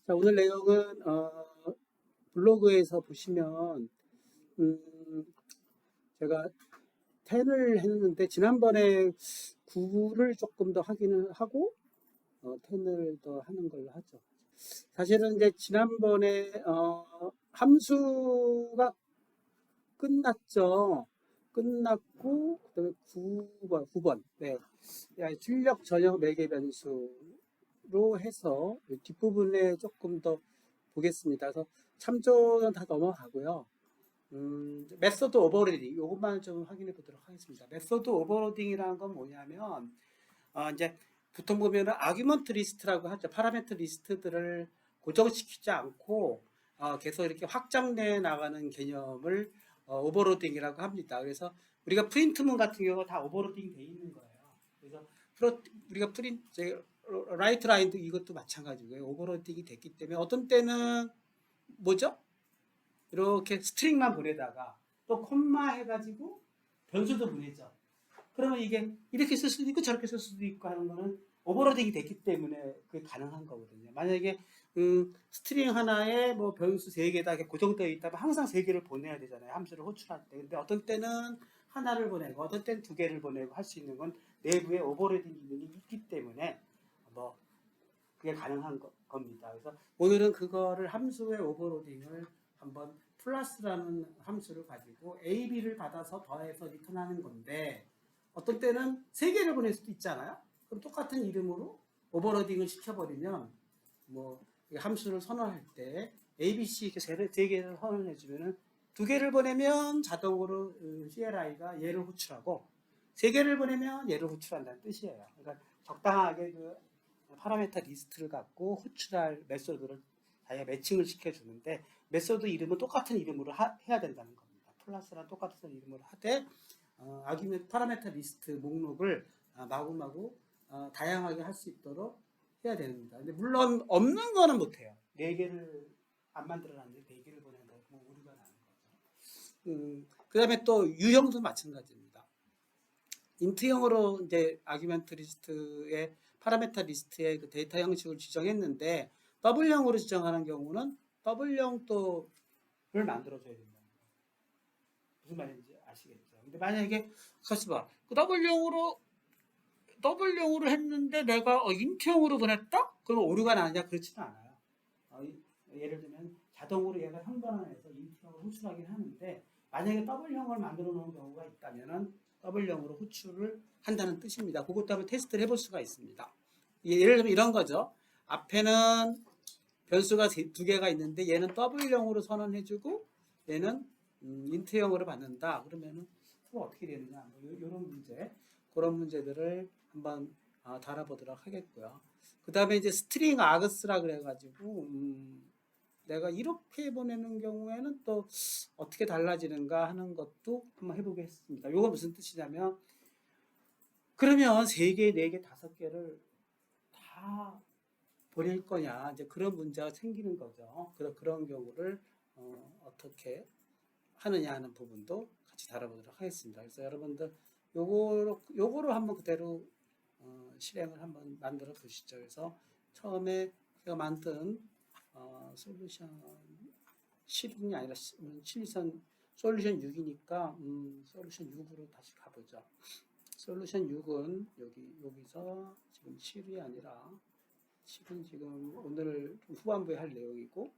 자, 오늘 내용은 블로그에서 보시면 제가 10을 했는데 지난번에 9를 조금 더 하기는 하고 10을 더 하는 걸로 하죠. 사실은 이제 지난번에 함수가 끝났죠. 끝났고 그다음에 9번 네. 출력 전형 매개 변수로 해서 뒷부분에 조금 더 보겠습니다. 그래서 참조는 다 넘어가고요. 메소드 오버리딩 이것만 좀 확인해 보도록 하겠습니다. 메소드 오버로딩이라는 건 뭐냐면 이제 보통 보면은 아규먼트 리스트라고 하죠. 파라미터 리스트들을 고정시키지 않고 계속 이렇게 확장돼 나가는 개념을 오버로딩이라고 합니다. 그래서 우리가 프린트문 같은 경우가 다 오버로딩 돼 있는 거예요. 그래서 우리가 라이트 라인도 이것도 마찬가지고요. 오버로딩이 됐기 때문에 어떤 때는 뭐죠? 이렇게 스트링만 보내다가 또 콤마 해가지고 변수도 보내죠. 그러면 이게 이렇게 쓸 수도 있고 저렇게 쓸 수도 있고 하는 거는 오버로딩이 됐기 때문에 그게 가능한 거거든요. 만약에 스트링 하나에 뭐 변수 3개다 이렇게 고정되어 있다면 항상 3개를 보내야 되잖아요. 함수를 호출할 때. 근데 어떤 때는 하나를 보내고 어떤 때는 2개를 보내고 할 수 있는 건 내부에 오버로딩 기능이 있기 때문에 뭐 그게 가능한 겁니다. 그래서 오늘은 그거를 함수의 오버로딩을 한번 플러스라는 함수를 가지고 A, B를 받아서 더해서 리턴하는 건데 어떤 때는 3개를 보낼 수도 있잖아요. 그럼 똑같은 이름으로 오버로딩을 시켜버리면 뭐 함수를 선언할 때 A, B, C 이렇게 3개를 선언해 주면은 2개를 보내면 자동으로 CLI가 얘를 호출하고 3개를 보내면 얘를 호출한다는 뜻이에요. 그러니까 적당하게 그 파라미터 리스트를 갖고 호출할 메소드를 자기가 매칭을 시켜주는데 메소드 이름은 똑같은 이름으로 해야 된다는 겁니다. 플러스랑 똑같은 이름으로 하되 아규먼트 파라미터 리스트 목록을 마구마구 다양하게 할 수 있도록 해야 됩니다. 근데 물론 없는 거는 못해요. 4개를 안 만들어놨는데 4개를 보내는 거 뭐 오류가 나는 거죠. 그 다음에 또 유형도 마찬가지입니다. 인트형으로 이제 아규먼트 리스트의 파라미터 리스트의 그 데이터 형식을 지정했는데 더블형으로 지정하는 경우는 더블형도를 만들어줘야 된다는 거예요. 무슨 말인지 아시겠죠? 근데 만약에 가서 봐, 그 더블형으로 했는데 내가 인트형으로 보냈다? 그러면 오류가 나느냐? 그렇지는 않아요. 예를 들면 자동으로 얘가 형변환해서 인트형으로 호출하긴 하는데 만약에 더블형을 만들어 놓은 경우가 있다면은 더블형으로 호출을 한다는 뜻입니다. 그것도 한번 테스트를 해볼 수가 있습니다. 예를 들면 이런 거죠. 앞에는 변수가 2개가 있는데 얘는 더블형으로 선언해주고 얘는 인트형으로 받는다. 그러면은 어떻게 되느냐? 뭐 이런 문제, 그런 문제들을 한번 다뤄보도록 하겠고요. 그 다음에 이제 스트링 아그스라 그래가지고 내가 이렇게 보내는 경우에는 또 어떻게 달라지는가 하는 것도 한번 해보겠습니다. 이거 무슨 뜻이냐면 그러면 3개, 4개, 5개를 다 보낼 거냐 이제 그런 문제가 생기는 거죠. 그런 경우를 어떻게 하느냐 하는 부분도 같이 다뤄보도록 하겠습니다. 그래서 여러분들 요거로 한번 그대로 실행을 한번 만들어 보시죠. 그래서 처음에 제가 만든 솔루션 7이 아니라 7선 솔루션 6이니까 솔루션 6으로 다시 가보죠. 솔루션 6은 여기서 지금 7이 아니라 7은 지금 오늘 후반부에 할 내용이고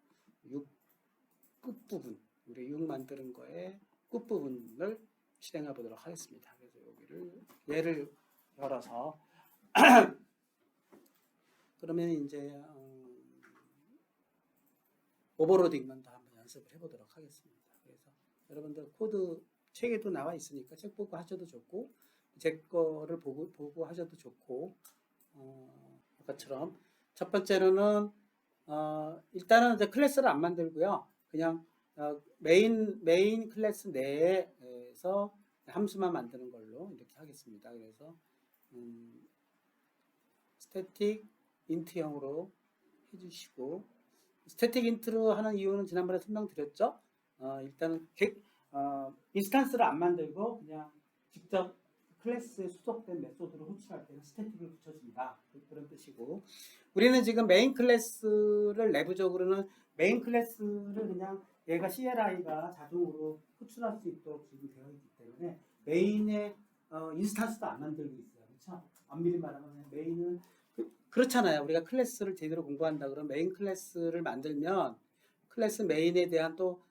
6 끝부분 우리 6 만드는 거에 끝부분을 실행해 보도록 하겠습니다. 그래서 여기를 얘를 열어서 그러면 이제 오버로딩만 더 한번 연습을 해보도록 하겠습니다. 그래서 여러분들 코드 책에도 나와 있으니까 책 보고 하셔도 좋고 제 거를 보고 하셔도 좋고 아까처럼 첫 번째로는 일단은 이제 클래스를 안 만들고요. 그냥 메인 클래스 내에서 함수만 만드는 걸로 이렇게 하겠습니다. 그래서 스태틱 인트형으로 해주시고 스태틱 인트로 하는 이유는 지난번에 설명드렸죠. 일단은 인스턴스를 안 만들고 그냥 직접 클래스에 수속된 메소드를 호출할 때는 스태틱을 붙여준다. 그런 뜻이고 우리는 지금 메인 클래스를 내부적으로는 메인 클래스를 그냥 얘가 CLI가 자동으로 호출할 수 있도록 지금 되어 있기 때문에 메인에 인스턴스도 안 만들고 있어요. 그렇죠? 엄밀히 말하면 메인은 그렇잖아요. 우리가 클래스를 제대로 공부한다 그러면 메인 클래스를 만들면 클래스 메인에 대한 또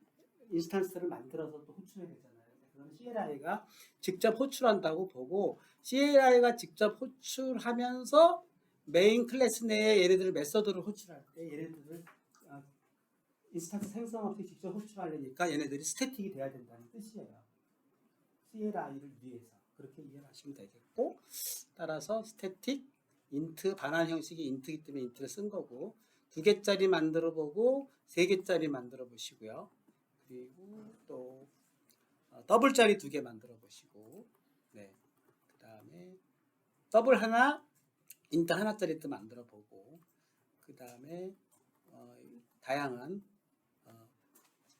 인스턴스를 만들어서 또 호출해야 되잖아요. 그건 CLI가 직접 호출한다고 보고 CLI가 직접 호출하면서 메인 클래스 내에 얘네들을 메서드를 호출할 때 얘네들을 인스턴스 생성 없이 직접 호출하려니까 얘네들이 스태틱이 돼야 된다는 뜻이에요. CLI를 위해서 그렇게 이해를 하시면 되겠고 따라서 스태틱 인트 반환 형식이 인트이기 때문에 인트를 쓴 거고 2개짜리 만들어 보고 3개짜리 만들어 보시고요. 그리고 또 더블짜리 2개 만들어 보시고 네. 그 다음에 더블 하나 인트 하나짜리 또 만들어 보고 그 다음에 다양한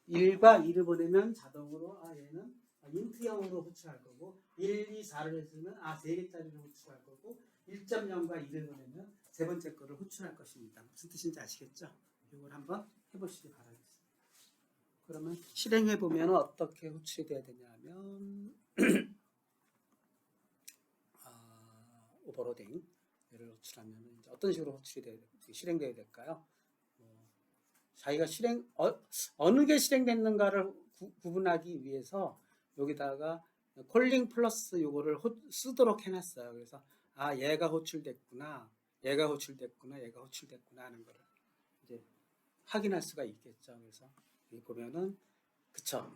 1과 2를 보내면 자동으로 얘는 인트형으로 호출할 거고 1, 2, 4를 했으면 3개짜리로 호출할 거고 1.0과 2를 보내면 세 번째 거를 호출할 것입니다. 무슨 뜻인지 아시겠죠? 이걸 한번 해보시기 바라겠습니다. 그러면 실행해 보면 어떻게 호출이 돼야 되냐면 오버로딩 얘를 호출하면 이제 어떤 식으로 호출이 실행돼야 될까요? 자기가 어느 게 실행됐는가를 구분하기 위해서 여기다가 콜링 플러스 요거를 쓰도록 해놨어요. 그래서 얘가 호출됐구나, 얘가 호출됐구나, 얘가 호출됐구나 하는 거를 이제 확인할 수가 있겠죠. 그래서 여기 보면은 그쵸?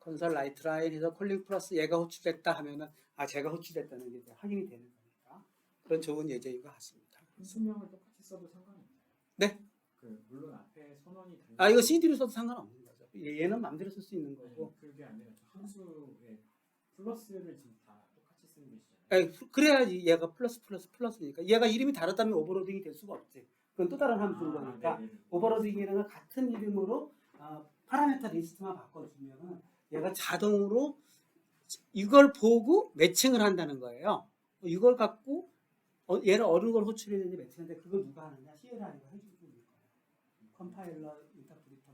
컨솔 라이트 라인에서 콜링 플러스 얘가 호출됐다 하면은 제가 호출됐다는 게 확인이 되는 거니까 그런 좋은 예제인 것 같습니다. 수명을 똑같이 써도 상관없나요? 네. 물론 앞에 선언이 달려. 이거 CD로 써도 상관없는 거죠. 얘는 마음대로 쓸 수 있는 거고. 그게 아니라 함수에 플러스를 지금 다 똑같이 쓰는 것이잖아요. 그래야지 얘가 플러스니까. 얘가 이름이 다르다면 오버로딩이 될 수가 없지. 그건 또 다른 함수인 거니까. 오버로딩이라는 같은 이름으로 파라미터 리스트만 바꿔주면 얘가 자동으로 이걸 보고 매칭을 한다는 거예요. 이걸 갖고 얘를 어느 걸 호출해야 되는지 매칭하는데 그걸 누가 하느냐? CLI가 해주고 있는 거예요. 컴파일러 인터프리터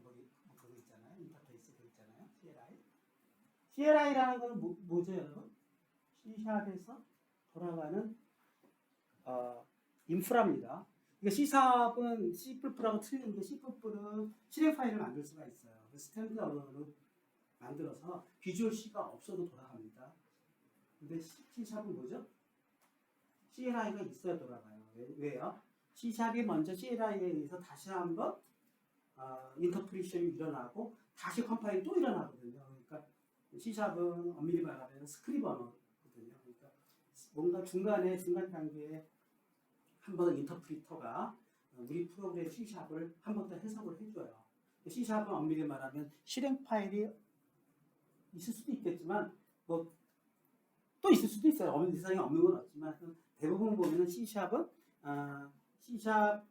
그거 있잖아요. 인터페이스 그거 있잖아요. CLI라는 건 뭐죠, 여러분? C샵에서 돌아가는 인프라입니다. 이거 C샵은 C++하고 틀린 게 C++는 실행 파일을 만들 수가 있어요. 스탠드 언어로 만들어서 비주얼 C가 없어도 돌아갑니다. 근데 C샵은 뭐죠? CLI가 있어야 돌아가요. 왜요? C샵이 먼저 CLI에 의해서 다시 한번 인터프리션이 일어나고 다시 컴파일이 또 일어나거든요. 그러니까 C샵은 엄밀히 말하면 스크립 언어거든요. 그러니까 뭔가 중간 단계에 한 번 인터프리터가 우리 프로그램 C샵을 한 번 더 해석을 해줘요. C샵은 엄밀히 말하면 실행 파일이 있을 수도 있겠지만 뭐 또 있을 수도 있어요. 없는 세상에 없는 건 없지만 대부분 보면은 C샵은 C샵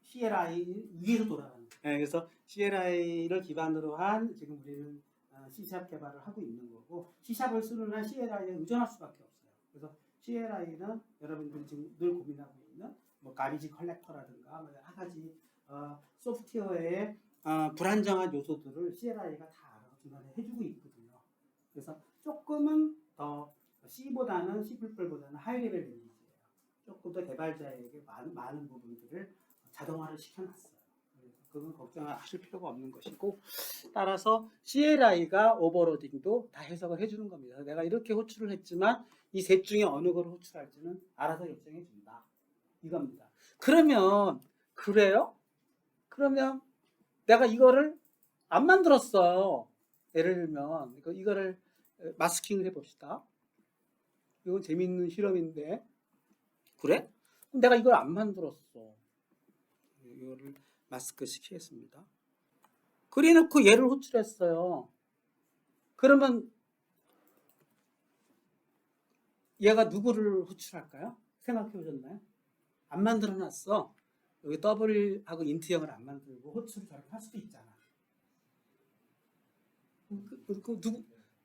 CLI 위에서 돌아가는. 그래서 CLI를 기반으로 한 지금 우리는 C샵 개발을 하고 있는 거고 C샵을 쓰는 한 CLI에 의존할 수밖에 없어요. 그래서 CLI는 여러분들이 지금 늘 고민하고 있는 뭐 가비지 컬렉터라든가 뭐 여러 가지 소프트웨어의 불안정한 요소들을 CLI가 다 알아서 중간에 해주고 있거든요. 그래서 조금은 더 C보다는 C++보다는 하이 레벨 랭귀지예요. 조금 더 개발자에게 많은 부분들을 자동화를 시켜놨어요. 그건 걱정하실 필요가 없는 것이고 따라서 CLI가 오버로딩도 다 해석을 해주는 겁니다. 내가 이렇게 호출을 했지만 이 셋 중에 어느 걸 호출할지는 알아서 결정해 준다. 이겁니다. 그러면 그래요? 그러면 내가 이거를 안 만들었어. 예를 들면 이거를 마스킹을 해봅시다. 이건 재밌는 실험인데 그래? 그럼 내가 이걸 안 만들었어. 이거를 마스크 시키겠습니다. 그래놓고 얘를 호출했어요. 그러면 얘가 누구를 호출할까요? 생각해 보셨나요? 안 만들어 놨어. 여기 더블하고 인트형을 안 만들고 호출을 저렇게 할 수도 있잖아.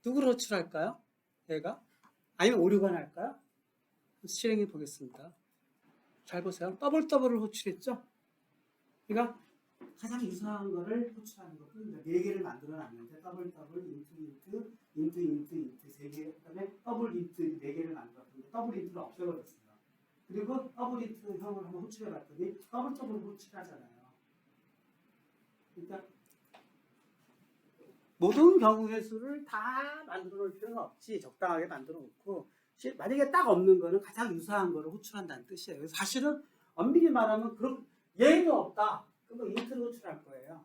누구를 호출할까요? 얘가? 아니면 5, 6원 할까요? 실행해 보겠습니다. 잘 보세요. 더블을 호출했죠? 그러니까 가장 유사한 거를 호출하는 것도 이제 4개를 만들어 놨는데 더블, 인트 3개, 그다음에 더블 인트 4개를 만들었는데 더블 인트를 없애버렸어요. 그리고 더블 인트 형을 한번 호출해 봤더니 더블 호출하잖아요. 그러니까 모든 경우의 수를 다 만들어 놓을 필요는 없지. 적당하게 만들어 놓고 만약에 딱 없는 거는 가장 유사한 거를 호출한다는 뜻이에요. 그래서 사실은 엄밀히 말하면 그런 얘도 없다. 그러면 인트를 호출할 거예요.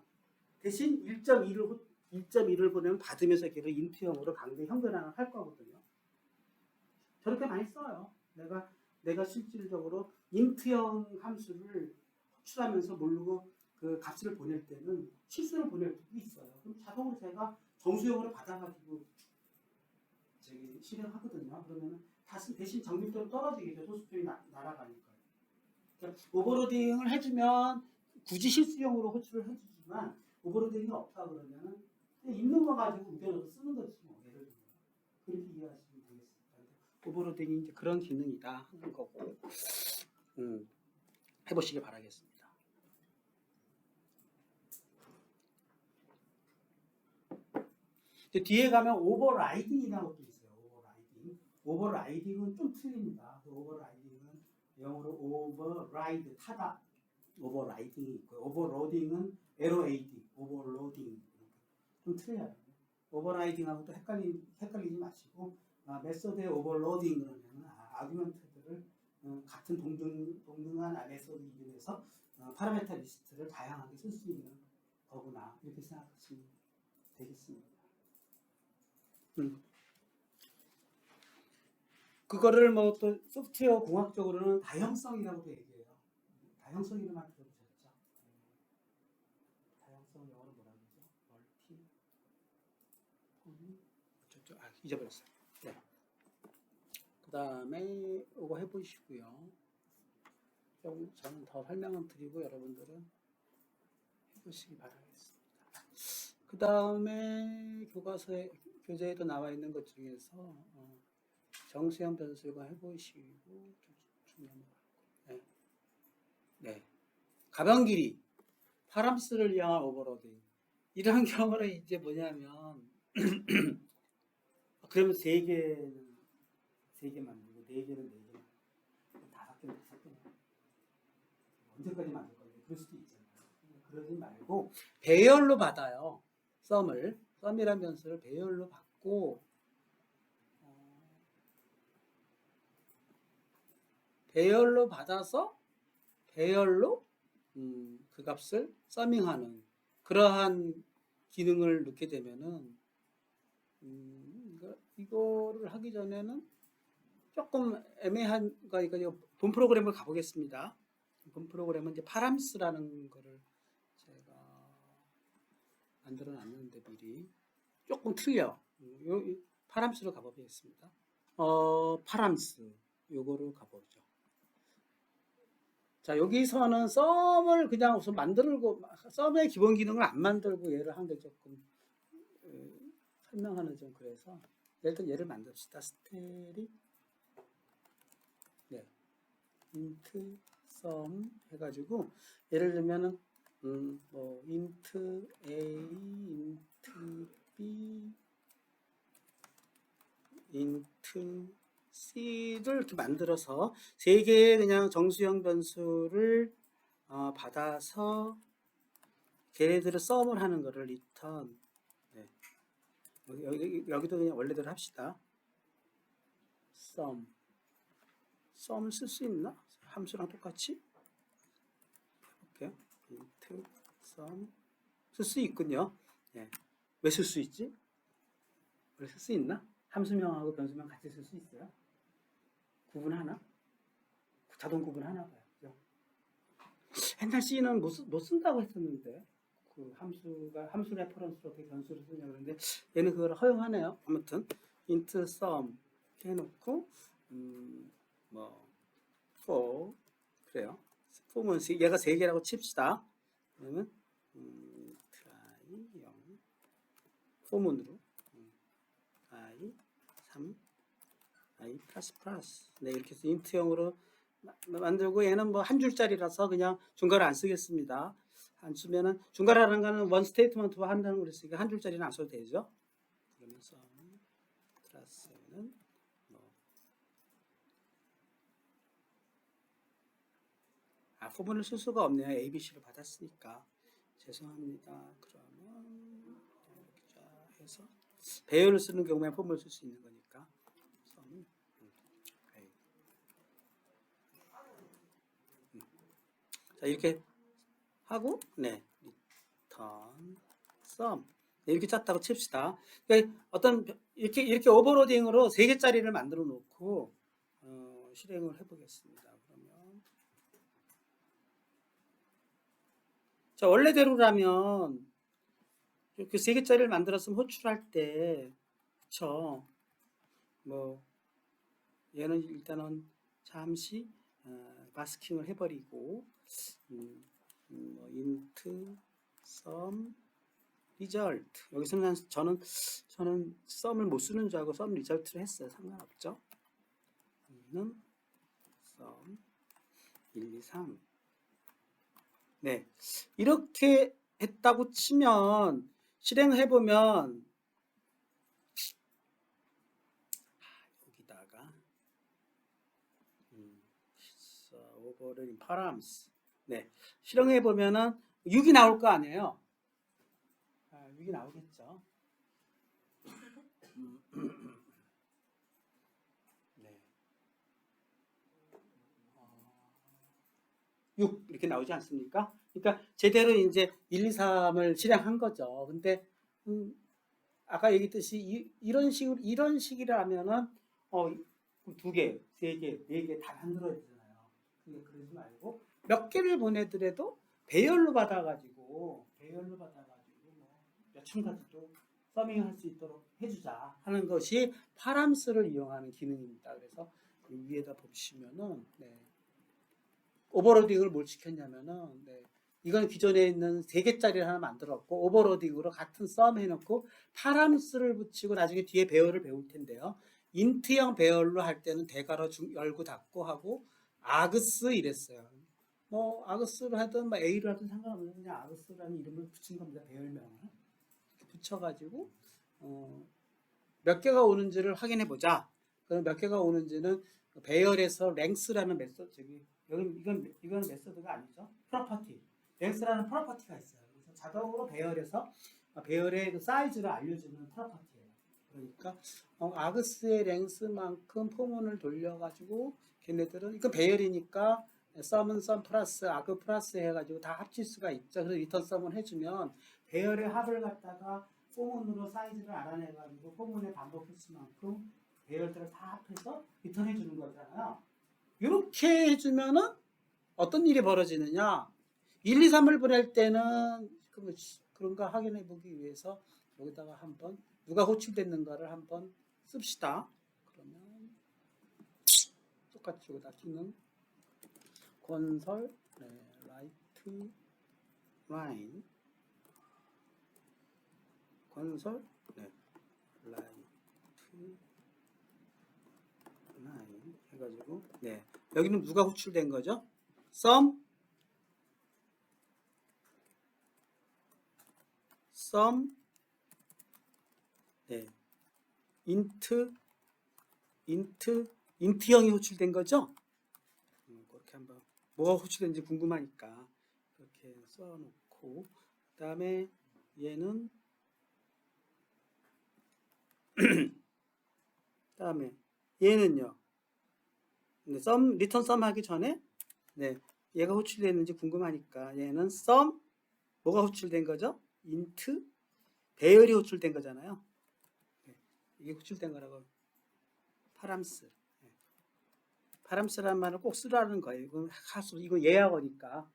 대신 1.2를 보내면 받으면서 걔를 인트형으로 강제 형변환을 할 거거든요. 저렇게 많이 써요. 내가 실질적으로 인트형 함수를 호출하면서 모르고 그 값을 보낼 때는 실수를 보낼 때도 있어요. 그럼 자동으로 제가 정수형으로 받아가지고 실행하거든요. 그러면 대신 정밀도는 떨어지겠죠. 소수점이 날아가니까. 그러니까 오버로딩을 해주면 굳이 실수형으로 호출을 해주지만 오버로딩이 없다 그러면은 그냥 있는 거 가지고 우겨넣어서 쓰는 거지 뭐. 예를 들면 그렇게 이해하시면 되겠습니다. 오버로딩이 이제 그런 기능이다 하는 거고 해보시길 바라겠습니다. 뒤에 가면 오버라이딩이라는 것도 있어요. 오버라이딩은 좀 틀립니다. 오버라이딩은 영어로 오버라이드 타다 오버라이딩이 있고요. 오버로딩은 LOAD 오버로딩 좀 틀려요. 오버라이딩하고도 헷갈리지 마시고 메소드의 오버로딩 그러면 아규먼트들을 같은 동등한 메소드 이름에서 파라메타 리스트를 다양하게 쓸 수 있는 거구나 이렇게 생각하시면 되겠습니다. 그거를 뭐 또 소프트웨어 공학적으로는 다형성이라고도 얘기해요. 다형성이라만 들어보셨죠? 다형성 영어로 뭐라 그러죠? 잊어버렸어요. 네. 그 다음에 이거 해보시고요. 좀 저는 더 설명을 드리고 여러분들은 해보시기 바라겠습니다. 그 다음에 교재에도 나와 있는 것 중에서 정수형 변수가 해보시고 중요한 거 같고, 네. 가변 길이, 파람스를 이용한 오버로딩 이런 경우는 이제 뭐냐면 그러면 3개 만들고 4개는 4개, 5개는 5개 언제까지 만들 건데 그럴 수도 있잖아요. 그러지 말고 배열로 받아요. 썸이란 변수를 배열로 받고 배열로 받아서 배열로 그 값을 서밍하는 그러한 기능을 넣게 되면은 이거를 하기 전에는 조금 애매한 거니까 본 프로그램을 가보겠습니다. 본 프로그램은 이제 파람스라는 거를 제가 만들어 놨는데 미리 조금 틀려. 파람스로 가보겠습니다. 파람스 요거를 가보죠. 자, 여기서는 썸을 그냥 우선 만들고 썸의 기본 기능을 안 만들고 얘를 한 게 조금 설명하는 좀 그래서 일단 얘를 만듭시다. 스테리 인트 썸 해가지고 예를 들면은 뭐 인트 A, 인트 B, 인트 C를 이렇게 만들어서 3개의 그냥 정수형 변수를 받아서 걔네들을 썸을 하는 거를 리턴. 네. 여기도 그냥 원래대로 합시다. 썸을 쓸 수 있나? 함수랑 똑같이? 이렇게 int sum 쓸 수 있군요. 네. 왜 쓸 수 있지? 왜 쓸 수 있나? 함수명하고 변수명 같이 쓸 수 있어요? 구분하나? 자동 구분하나 봐요. 그죠? 옛날 C는 못 쓴다고 했었는데 그 함수 레퍼런스로 어떻게 변수를 쓰냐 그러는데 얘는 그걸 허용하네요. 아무튼 int sum 해놓고 뭐 for 그래요. for은 얘가 3개라고 칩시다. 그러면 try 0 for문으로 I 3 i 플러스 플러스. 네, 이렇게 해서 인트형으로 만들고 얘는 뭐 한 줄짜리라서 그냥 중괄호 안 쓰겠습니다. 안 쓰면은 중괄호라는 거는 원 스테이트먼트와 한다는 거 그랬으니까 한 줄짜리는 안 써도 되죠. 그러면서 플러스는 포문을 쓸 수가 없네요. ABC를 받았으니까. 죄송합니다. 그러면 이렇게 쫙 해서 배열을 쓰는 경우에 포문을 쓸 수 있는 거니까. 자, 이렇게 하고, 네, return, sum. 네, 이렇게 짰다고 칩시다. 그러니까 어떤, 이렇게 오버로딩으로 3개짜리를 만들어 놓고, 실행을 해보겠습니다. 그러면. 자, 원래대로라면, 그 3개짜리를 만들었으면 호출할 때, 그쵸. 뭐, 얘는 일단은 잠시, 마스킹을 해버리고, 뭐 int sum result 여기서는 저는 sum을 못 쓰는 줄 알고 sum result를 했어요. 상관없죠. 는 sum 1, 2, 3 네, 이렇게 했다고 치면 실행해 보면 여기다가 overloading params 네, 실행해 보면은 6이 나올 거 아니에요. 6이 나오겠죠. 네. 6 이렇게 나오지 않습니까? 그러니까 제대로 이제 1, 2, 3을 실행한 거죠. 근데 아까 얘기했듯이 이런 식이라면은 2개, 3개, 4개 다 만들어야 되잖아요. 그러지 말고 몇 개를 보내더라도 배열로 받아가지고 뭐 몇천 가지도 서밍할 수 있도록 해주자 하는 것이 파람스를 이용하는 기능입니다. 그래서 위에다 보시면은 오버로딩을 뭘 시켰냐면은 이건 기존에 있는 3개짜리를 하나 만들었고 오버로딩으로 같은 썸 해놓고 파람스를 붙이고 나중에 뒤에 배열을 배울 텐데요. 인트형 배열로 할 때는 대괄호 열고 닫고 하고 아그스 이랬어요. 뭐 아그스를 하든 뭐 A를 하든 상관없는데 그냥 아그스라는 이름을 붙인 겁니다. 배열명을 붙여가지고 몇 개가 오는지를 확인해 보자. 그럼 몇 개가 오는지는 배열에서 랭스라는 메소드 이건 메소드가 아니죠. 프로퍼티 랭스라는 프로퍼티가 있어요. 그래서 자동으로 배열에서 배열의 그 사이즈를 알려주는 프로퍼티예요. 그러니까 아그스의 랭스만큼 포문을 돌려가지고 걔네들은 이거 배열이니까 썸은 썸 플러스 아그 플러스 해가지고 다 합칠 수가 있죠. 그래서 리턴 썸을 해주면 배열의 합을 갖다가 포문으로 사이즈를 알아내가지고 포문의 반복 횟수만큼 배열들을 다 합해서 리턴해 주는 거잖아요. 이렇게 해주면은 어떤 일이 벌어지느냐? 1, 2, 3을 보낼 때는 그런가 확인해 보기 위해서 여기다가 한번 누가 호출됐는가를 한번 씁시다. 그러면 똑같이 여기다 기능 건설 라이트 라인 건설 라이트 라인 해가지고 여기는 누가 호출된 거죠? sum int형이 호출된 거죠? 그렇게 한번 뭐가 호출된지 궁금하니까 이렇게 써놓고 그 다음에 얘는 다음에 얘는요. 리턴 썸 하기 전에 얘가 호출됐는지 궁금하니까 얘는 sum 뭐가 호출된 거죠? int 배열이 호출된 거잖아요. 이게 호출된 거라고 파람스라는 말을 꼭 쓰라는 거예요. 이거 예약어니까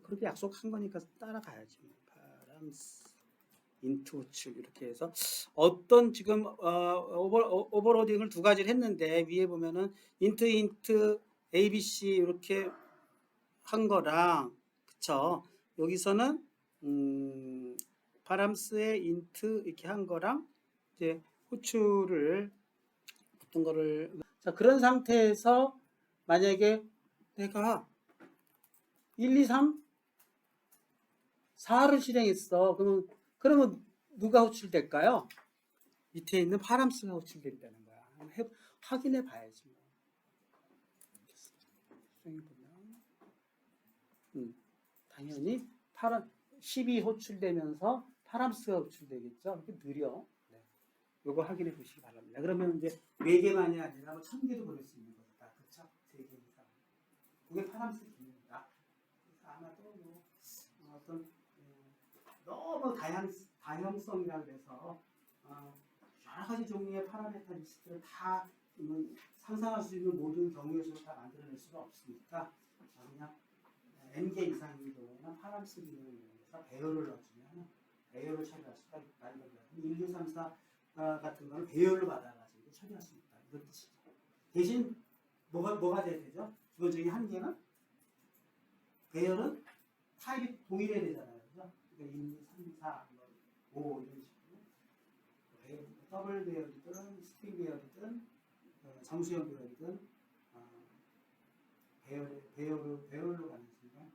그렇게 약속한 거니까 따라가야지. 파람스 인트 호출 이렇게 해서 어떤 지금 오버로딩을 2가지를 했는데 위에 보면은 인트 ABC 이렇게 한 거랑 그쵸? 여기서는 파람스의 인트 이렇게 한 거랑 이제 호출을 어떤 거를 자, 그런 상태에서 만약에 내가 1, 2, 3, 4를 실행했어. 그러면 누가 호출될까요? 밑에 있는 파람스가 호출된다는 거야. 확인해 봐야지. 뭐. 수정해 보면, 당연히 10이 호출되면서 파람스가 호출되겠죠. 이렇게 느려. 네. 요거 확인해 보시기 바랍니다. 그러면 이제 4개만이 아니라 뭐 1000개도 보낼 수 있는 거다. 그렇죠? 3개 이상. 그게 파람스 기능이다. 그래서 아마도 뭐 어떤 너무 다양성이라 그래서 여러 가지 종류의 파라메타 리스트를 다 상상할 수 있는 모든 경우의 수를 다 만들어낼 수가 없으니까 그냥 n개 이상인 경우에는 파람스 기능을 이용해서 배열을 넣어주면 배열을 처리할 수가 있다. 1, 2, 3, 4 같은 거는 배열로 받아가지고 처리할 수 있다. 이런 뜻이죠. 대신 뭐가 돼야 되죠? 기본적인 한계는 배열은 타입이 동일해야 되잖아요. 그죠? 그러니까 1, 2, 3, 4, 5 이런 식으로 더블 배열이든 스프링 배열이든 정수형 배열이든 배열로 가는 순간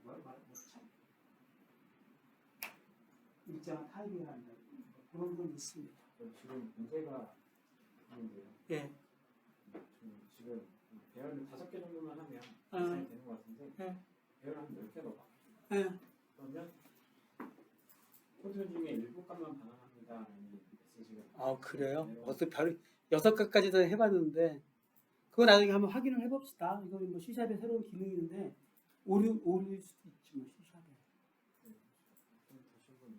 뭐죠? 일정한 타입이라는 그런 건 있습니다. 지금 문제가 있는데요. 예. 지금 배열을 5개 정도만 하면 계산이 되는 것 같은데 배열 한 10개 넣어봐. 그러면 코드 중에 일부 값만 반환합니다라는 메시지가 그래요? 내려와요. 벌써 별 6개까지도 해봤는데 그거 나중에 한번 확인을 해봅시다. 이건 뭐 C샵의 새로운 기능인데 오류일 수도 있지 뭐 C샵에. 다시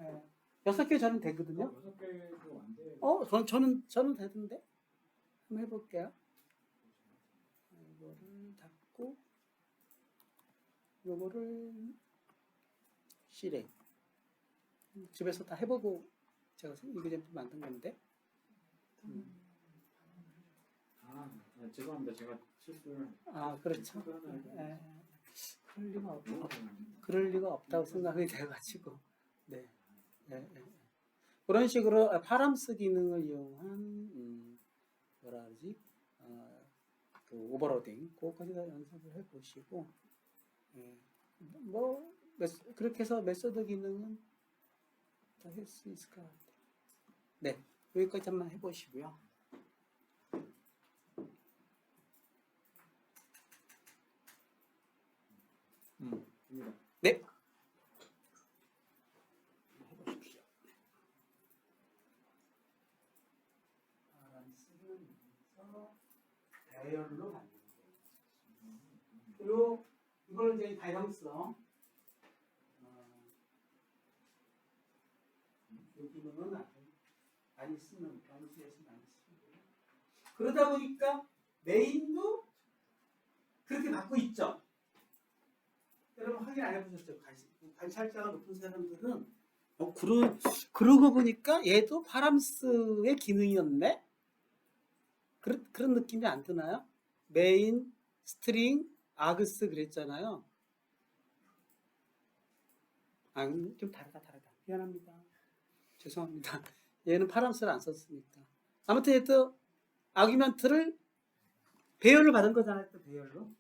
한번 6개 저는 되거든요. 6개도 안 돼요. 저는 되던데. 한번 해볼게요. 이거를 닫고 요거를 실행. 집에서 다 해보고 제가 이거 만든 건데. 죄송합니다. 제가 실수를. 그렇죠. 하나 그럴 리가 없다고 생각이 돼가지고. 네. 그런 식으로 파람스 기능을 이용한 뭐라 그러지? 그 오버로딩 그거까지 다 연습을 해보시고 뭐 그렇게 해서 메소드 기능은 다 할 수 있을 것 같아요. 네, 여기까지 한번 해보시고요. 네. 해보십시오. 바란스는 배열로 만드는 거예요. 그리고 이걸 이제 다양성 이 기능은 아주 많이 쓰는 변수에서 많이 쓰고 그러다 보니까 메인도 그렇게 갖고 있죠. 여러분 확인 안 해보셨죠? 관찰자가 높은 사람들은 그러고 보니까 얘도 파람스의 기능이었네? 그런 느낌이 안 드나요? 메인, 스트링, 아그스 그랬잖아요. 좀 다르다. 미안합니다. 죄송합니다. 얘는 파람스를 안 썼으니까. 아무튼 얘도 아규먼트를 배열을 받은 거잖아요. 또 배열로.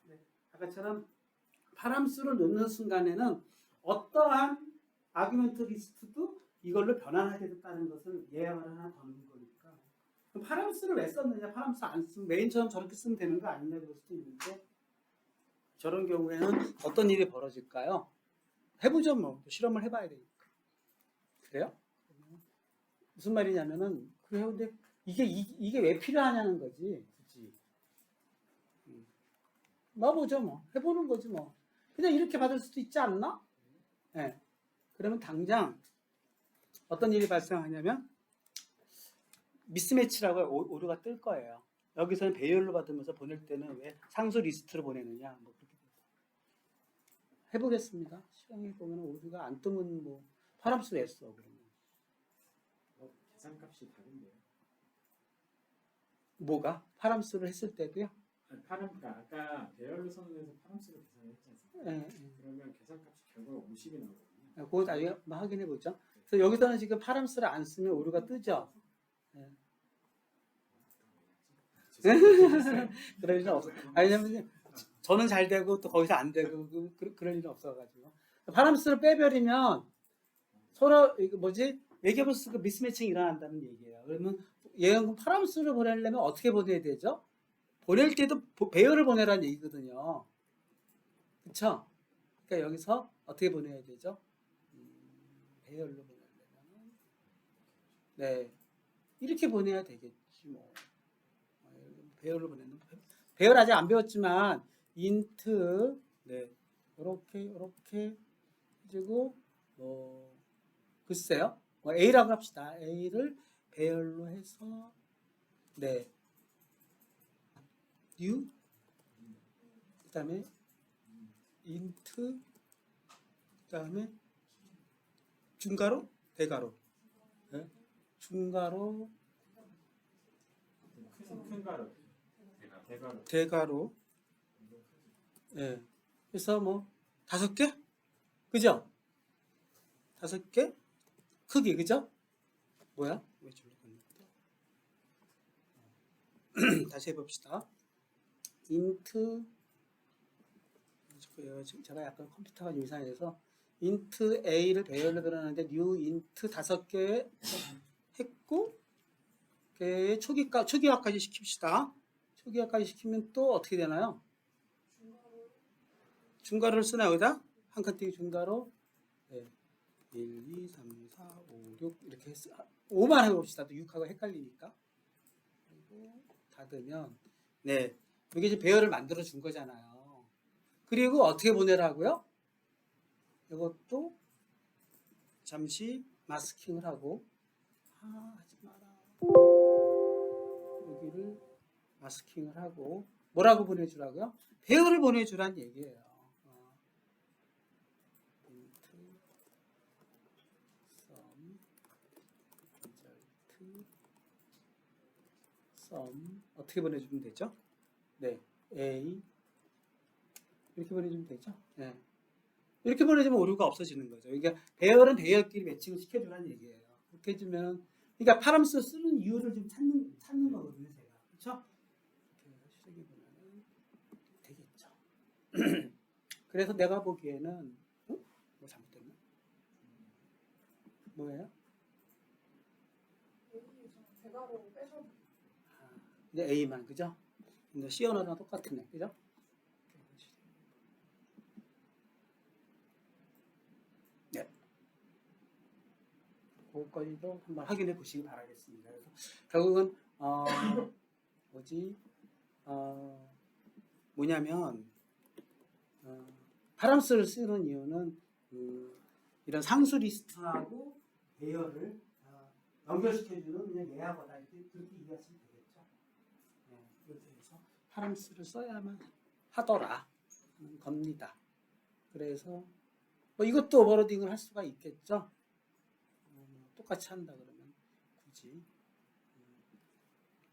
네. 아까처럼 파람수를 넣는 순간에는 어떠한 아규먼트 리스트도 이걸로 변환하게 됐다는 것을 예약을 하나 더 넣은 거니까. 그럼 파람수를 왜 썼느냐? 파람수 안 쓰면 메인처럼 저렇게 쓰면 되는 거 아니냐 그럴 수도 있는데 저런 경우에는 어떤 일이 벌어질까요? 해보죠 뭐. 실험을 해봐야 되니까. 그래요? 무슨 말이냐면은 그래요. 근데 이게 왜 필요하냐는 거지. 굳이. 넣어보죠 뭐. 해보는 거지 뭐. 그냥 이렇게 받을 수도 있지 않나? 네. 그러면 당장 어떤 일이 발생하냐면 미스매치라고 오류가 뜰 거예요. 여기서는 배열로 받으면서 보낼 때는 왜 상수 리스트로 보내느냐 뭐 그렇게 해보겠습니다. 시간이 보면 오류가 안 뜨면 뭐 파람수 왜 써 그러면 계산값이 다른데요. 뭐가? 파람수를 했을 때도요? 그러니까 아까 배열로 선언해서 파람수를 계산을 했지 않습니까? 그러면 계산값이 결국 50이 나오거든요. 그거 나중에 한번 확인해 보죠. 그래서 여기서는 지금 파람수를 안 쓰면 오류가 뜨죠. 그럴 일은 없어. 왜냐면 저는 잘 되고 또 거기서 안 되고 그럴 일은 없어가지고 파람스를 빼버리면 서로 이거 뭐지 외계버스 그 미스매칭이 일어난다는 얘기예요. 그러면 얘는 파람스를 보내려면 어떻게 보내야 되죠? 보낼 때도 배열을 보내라는 얘기거든요. 그렇죠? 그러니까 여기서 어떻게 보내야 되죠? 배열로 보내려면 네 이렇게 보내야 되겠지 뭐. 배열로 보내는 배열 아직 안 배웠지만 인트 네 이렇게 해주고 글쎄요 뭐 A라고 합시다. A를 배열로 해서 네 new 그 다음에 인트 그 다음에 중가로 대가로 네? 중가로 큰 가로 대가로 예. 그래서 뭐 5개? 그죠? 5개? 크기 그죠? 뭐야? 왜 저리 갔냐? 다시 해봅시다. 인트 제가 약간 컴퓨터가 좀 이상해서 인트 A를 배열로 그러는데 new 인트 5개 했고 초기화까지 시킵시다. 초기화까지 시키면 또 어떻게 되나요? 중괄호를 쓰나 여기다? 한 칸 띄기 중괄호 네. 1, 2, 3, 4, 5, 6 이렇게 5만 해봅시다. 또 6하고 헷갈리니까. 그리고 닫으면 네 여기 이제 배열을 만들어 준 거잖아요. 그리고 어떻게 보내라고요? 이것도 잠시 마스킹을 하고 하지 마라. 여기를 마스킹을 하고 뭐라고 보내주라고요? 배열을 보내주란 얘기예요. sum 어떻게 보내주면 되죠? 네, A 이렇게 보내주면 되죠? 네. 이렇게 보내주면 오류가 없어지는 거죠. 그러니까 배열은 배열끼리 매칭을 시켜주라는 얘기예요. 그렇게 해주면 그러니까 파람스 쓰는 이유를 좀 찾는 거거든요, 제가. 그렇죠? 이렇게 시작해 보면 되겠죠. 그래서 내가 보기에는 뭐 잘못됐나? 뭐예요? 대가로 빼서 이제 A만 그죠? 근데 C 언어랑 똑같네, 그죠? 네. 그것까지도 한번 확인해 보시기 바라겠습니다. 그래서 결국은 뭐냐면 파람스를 쓰는 이유는 이런 상수 리스트하고 배열을 연결시켜주는 그냥 예하거다 이렇게 그렇게 이해하시면 되겠죠. 네, 그렇게 해서 파람스를 써야만 하더라 하는 겁니다. 그래서 뭐 이것도 오버로딩을 할 수가 있겠죠. 똑같이 한다 그러면 굳이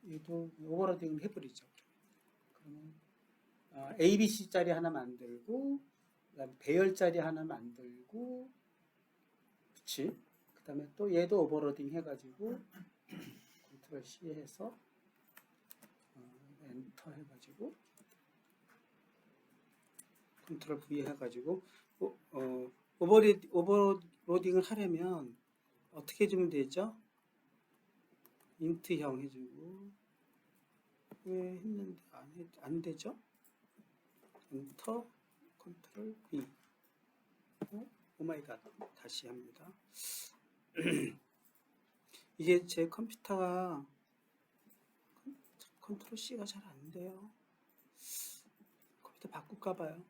얘도 오버로딩을 해버리죠. 그러면 ABC 짜리 하나 만들고 그다음에 배열 짜리 하나 만들고 그치? 그다음에 또 얘도 오버로딩 해가지고 컨트롤 C 해서 엔터 해가지고 컨트롤 V 해가지고 오버로딩을 하려면 어떻게 해주면 되죠? 인트형 해주고 왜 했는데 안 되죠? 엔터 컨트롤 V 오마이갓 다시 합니다. 이게 제 컴퓨터가 컨트롤 C가 잘 안 돼요. 컴퓨터 바꿀까 봐요.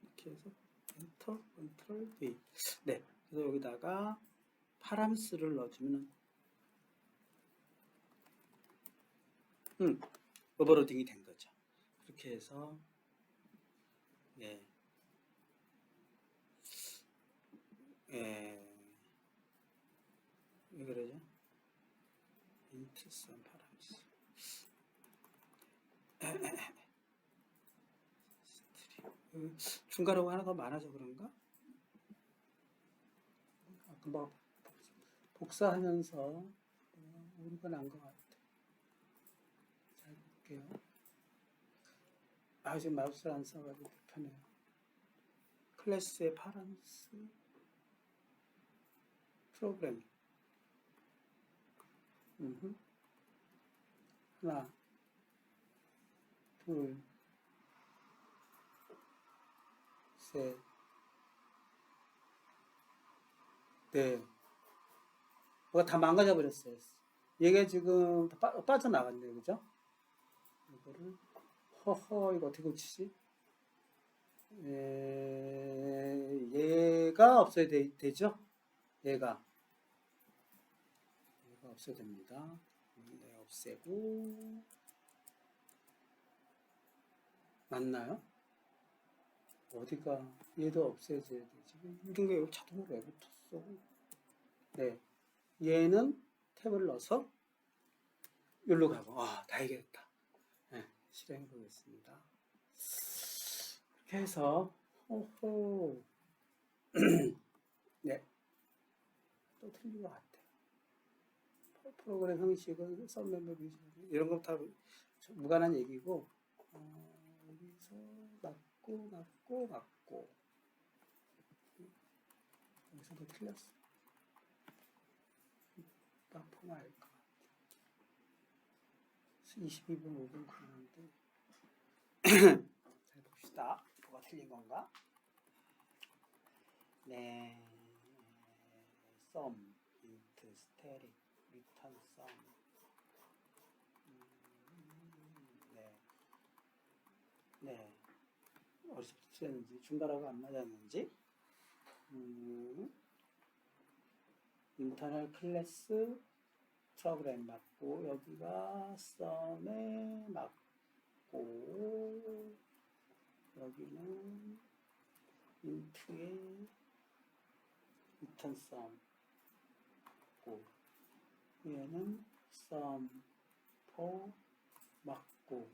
이렇게 해서 엔터 컨트롤 V 네 그래서 여기다가 파람스를 넣어주면 오버로딩이 된 거죠. 그렇게 해서 네. 왜 그러죠? 인트선 파람스 중괄호가 하나 더 많아서 그런가? 금방 복사하면서 오류가 난 것 같아. 자, 볼게요. 아, 지금 마우스를 안 써가지고 불편해요. 클래스의 파란스 프로그램. 하나, 둘, 셋, 넷. 뭐가 다 망가져 버렸어요. 얘가 지금 빠져나갔네요. 그죠? 이거를, 허허, 이거 어떻게 고치지? 얘가 없어야 되죠? 얘가 없어야 됩니다. 얘 없애고, 맞나요? 어디가, 얘도 없애줘야 되지. 이게 왜 자동으로 왜 붙었어? 네. 얘는 탭을 넣어서 여기로 가고, 다 해결했다. 네, 실행해 보겠습니다. 이렇게 해서, 호호. 네. 또 틀린 것 같아요. 프로그램 형식은 썸멤버 뮤직 이런 거 다 무관한 얘기고, 여기서 맞고 여기서도 틀렸어. 딱 통화할 것 같아. 22분 5분 그러는데 잘 봅시다. 뭐가 틀린 건가? 네, sum, int, static, return sum. 네, 어디서부터 틀렸는지, 중괄호가 안 맞았는지. 인터널 클래스 프로그램 맞고, 여기가 sum에 맞고, 여기는 int의 return sum 맞고, 얘는 sum for 맞고,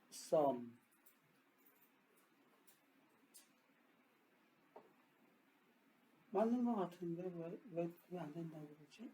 sum 맞는 것 같은데 왜 안 된다고 그러지?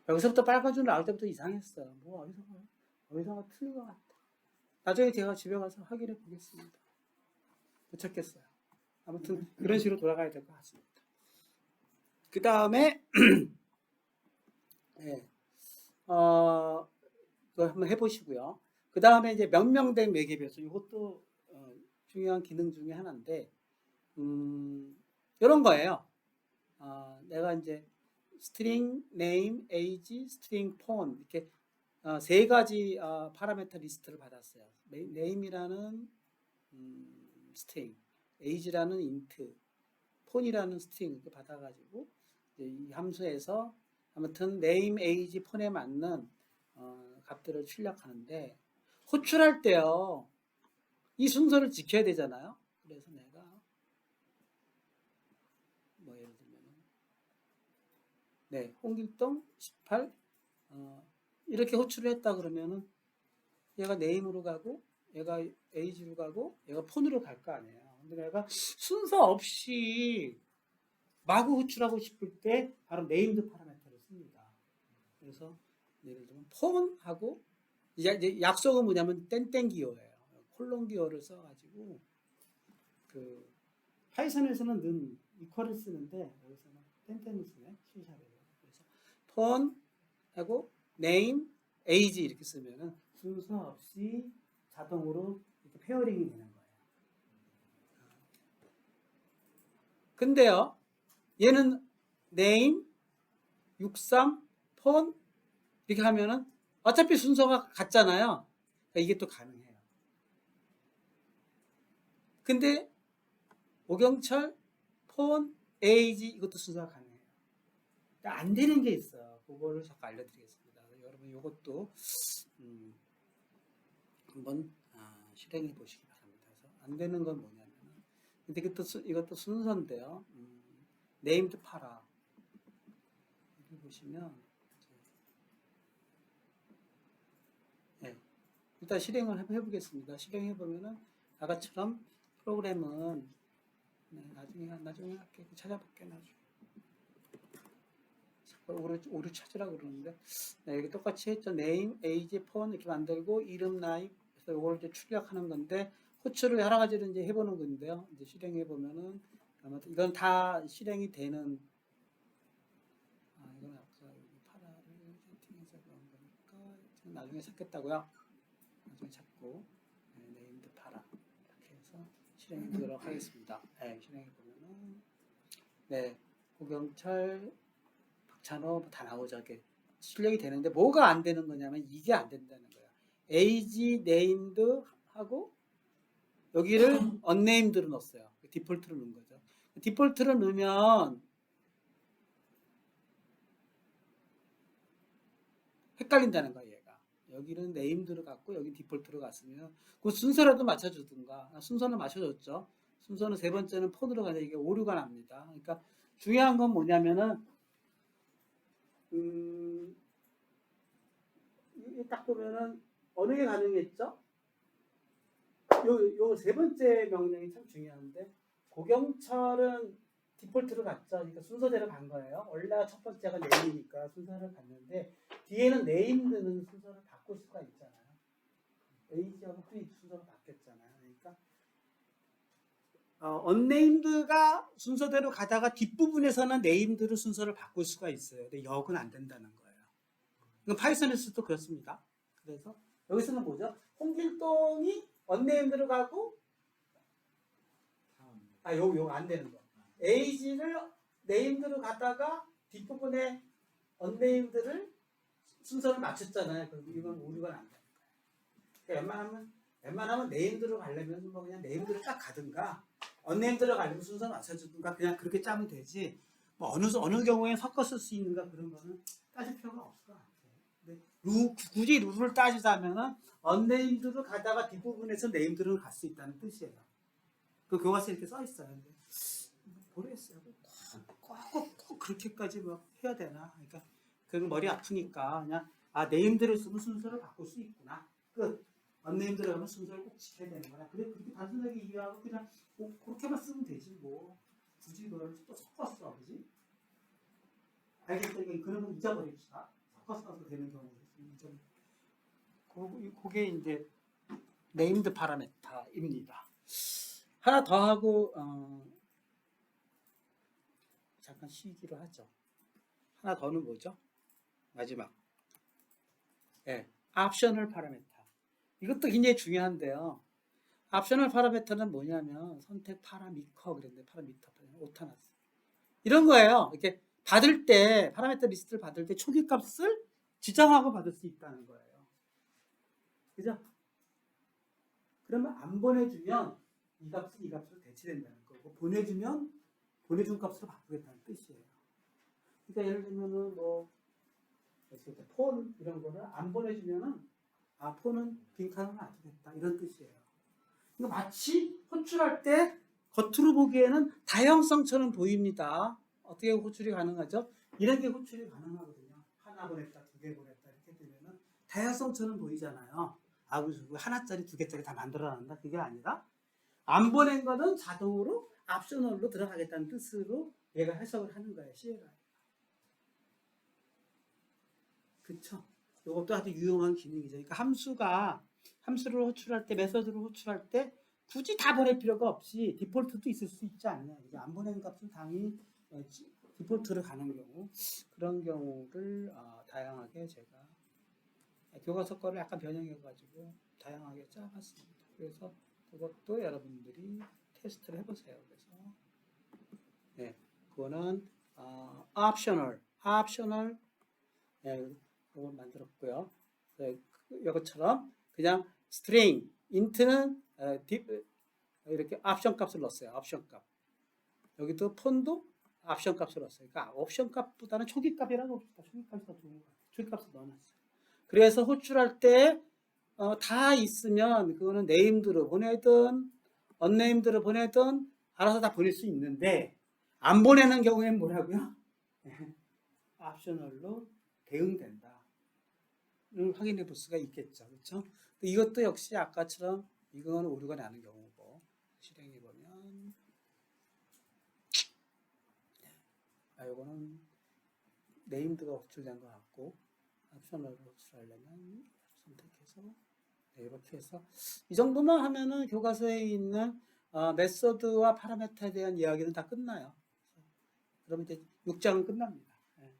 여기서부터 빨간 줄 나올 때부터 이상했어. 뭐 어디서 틀린 것 같아. 나중에 제가 집에 가서 확인해 보겠습니다. 못 찾겠어요. 아무튼 그런 식으로 돌아가야 될 것 같습니다. 그 다음에 네, 그거 한번 해보시고요. 그 다음에 이제 명명된 매개별수, 이것도 중요한 기능 중에 하나인데, 이런 거예요. 내가 이제 string name, age, string phone 이렇게 세 가지 파라미터 리스트를 받았어요. name이라는 string, age라는 int, phone이라는 string 이렇게 받아가지고 이 함수에서 아무튼 name, age, phone에 맞는 값들을 출력하는데, 호출할 때요 이 순서를 지켜야 되잖아요. 그래서 내가 뭐 예를 들면 네, 홍길동 18 이렇게 호출을 했다 그러면은 얘가 name으로 가고 얘가 age로 가고 얘가 폰으로 갈 거 아니에요. 근데 내가 순서 없이 마구 호출하고 싶을 때 바로 named 파라미터를 씁니다. 그래서 예를 들면 폰하고 이제 약속은 뭐냐면 땡땡 기호예요. 콜론 기호를 써가지고 그 파이썬에서는 는 이퀄을 쓰는데 여기서는 땡땡을 쓰네. C샵에서. 그래서 폰하고 name, age 이렇게 쓰면은 순서 없이 자동으로 이렇게 페어링이 되는 거예요. 근데요, 얘는 name, 63, 폰 이렇게 하면은 어차피 순서가 같잖아요. 그러니까 이게 또 가능해요. 근데 오경철, 폰, 에이지 이것도 순서가 가능해요. 그러니까 안 되는 게 있어요. 그거를 자꾸 알려드리겠습니다. 여러분 이것도 한번 실행해 보시기 바랍니다. 그래서 안 되는 건 뭐냐면, 근데 이것도 순서인데요. 네임드 파라 여기 보시면 네, 일단 실행을 해보겠습니다. 실행해 보면은 아까처럼 프로그램은 나중에 할게. 찾아볼게 나중에. 오류 찾으라 그러는데 네, 여기 똑같이 했죠. name, age, phone 이렇게 만들고 이름, 나이. 그래서 이걸 이제 출력하는 건데 호출을 여러 가지로 이제 해보는 건데요. 이제 실행해 보면은 아무튼 이건 다 실행이 되는. 이건 아까 여기 파라를 세팅해서 그런 거니까 나중에 찾겠다고요. 나중에 찾고 네임드 파라 이렇게 해서 실행해 보도록 하겠습니다. 네, 실행해 보면은 네 고경철 박찬호 다 나오죠. 이렇게 출력이 되는데 뭐가 안 되는 거냐면 이게 안 된다는 거예요. age named 하고 여기를 unnamed로 넣었어요. 디폴트로 넣은 거죠. 디폴트로 넣으면 헷갈린다는 거예요. 얘가 여기는 named로 갔고 여기 디폴트로 갔으면 그 순서라도 맞춰주든가. 순서는 맞춰줬죠. 순서는 세 번째는 폰으로 가는데 이게 오류가 납니다. 그러니까 중요한 건 뭐냐면은 딱 보면은 어느 게 가능했죠? 요 세 번째 명령이 참 중요한데 고경철은 디폴트로 갔죠. 그러니까 순서대로 간 거예요. 원래 첫 번째가 네임이니까 순서를 갔는데 뒤에는 네임드는 순서를 바꿀 수가 있잖아요. 에이지하고 프리 순서가 바뀌었잖아요. 그러니까 언네임드가 순서대로 가다가 뒷부분에서는 네임드로 순서를 바꿀 수가 있어요. 근데 역은 안 된다는 거예요. 이건 파이썬에서도 그렇습니다. 그래서 여기서는 뭐죠? 홍길동이 언네임드로 가고 요거 안 되는 거. 에이지를 네임드로 가다가 뒷부분에 언네임드를 순서를 맞췄잖아요. 그럼 이건 오류가 난다는 거예요. 그러니까 웬만하면 네임드로 가려면 뭐 그냥 네임드로 딱 가든가 언네임드로 가려면 순서 맞춰주든가 그냥 그렇게 짜면 되지. 뭐 어느 경우에 섞어 쓸 수 있는가 그런 거는 따질 필요가 없을 것 같아요. 근데 굳이 룰을 따지자면은 언네임드로 가다가 뒷부분에서 네임드로 갈 수 있다는 뜻이에요. 그 교과서에 이렇게 써 있어요. 근데 모르겠어요. 꼭 그렇게까지 뭐 해야 되나? 그러니까 그건 머리 아프니까 그냥 네임드를 쓰면 순서를 바꿀 수 있구나. 끝. 언네임드로 하면 순서를 꼭 지켜야 되는 거야. 그래 그렇게 단순하게 이해하고 그냥 그렇게만 쓰면 되지 뭐. 굳이 그걸 또 섞었어, 그지? 알겠어? 그러면 잊어버립시다. 섞어서 되는 경우가 있으면 그게 이제 네임드 파라메타입니다. 하나 더 하고 잠깐 쉬기로 하죠. 하나 더는 뭐죠? 마지막. 네, 옵셔널 파라메타. 이것도 굉장히 중요한데요. 옵셔널 파라메터는 뭐냐면 선택 파라미터 그랬는데 파라미터 오타났어. 이런 거예요. 이렇게 받을 때 파라미터 리스트를 받을 때 초기값을 지정하고 받을 수 있다는 거예요. 그죠? 그러면 안 보내주면 이 값으로 대체된다는 거고 보내주면 보내준 값으로 바꾸겠다는 뜻이에요. 그러니까 예를 들면은 뭐 폰 이런 거를 안 보내주면은 폰은 빈칸으로 놔두겠다 이런 뜻이에요. 그러니까 마치 호출할 때 겉으로 보기에는 다형성처럼 보입니다. 어떻게 호출이 가능하죠? 이런 게 호출이 가능하거든요. 하나 보냈다, 두 개 보냈다 이렇게 되면은 다형성처럼 보이잖아요. 하나짜리, 두 개짜리 다 만들어낸다. 그게 아니라 안 보낸 거는 자동으로 옵셔널로 들어가겠다는 뜻으로 얘가 해석을 하는 거예요. CLI. 그쵸? 이것도 아주 유용한 기능이죠. 그러니까 함수를 호출할 때, 메서드를 호출할 때 굳이 다 보낼 필요가 없이 디폴트도 있을 수 있지 않냐. 안 보낸 값은 당연히 디폴트로 가는 경우, 그런 경우를 다양하게 제가 교과서 거를 약간 변형해가지고 다양하게 짜봤습니다. 그래서 그것도 여러분들이 테스트를 해보세요. 그래서 네, 그거는 optional 이걸 만들었고요. 이것처럼 그냥 string, int는 이렇게 옵션 값을 넣었어요. 옵션 값. 여기도 폰도 옵션 값을 넣었어요. 그러니까 옵션 값보다는 초기 값이라고 봅시다. 초기 값이 더 좋은 거예요. 초기 값을 넣어놨어요. 그래서 호출할 때 다 있으면 그거는 네임드로 보내든 언네임드로 보내든 알아서 다 보낼 수 있는데 안 보내는 경우에는 뭐라고요? 옵셔널로 대응된다. 를 확인해 볼 수가 있겠죠. 그렇죠? 이것도 역시 아까처럼 이건 오류가 나는 경우고 실행해 보면 이거는 네임드가 호출된 것 같고 옵셔널로 호출하려면 선택해서 이렇게 해서 이 정도만 하면은 교과서에 있는 메소드와 파라메터에 대한 이야기는 다 끝나요. 그러면 이제 6장은 끝납니다. 네.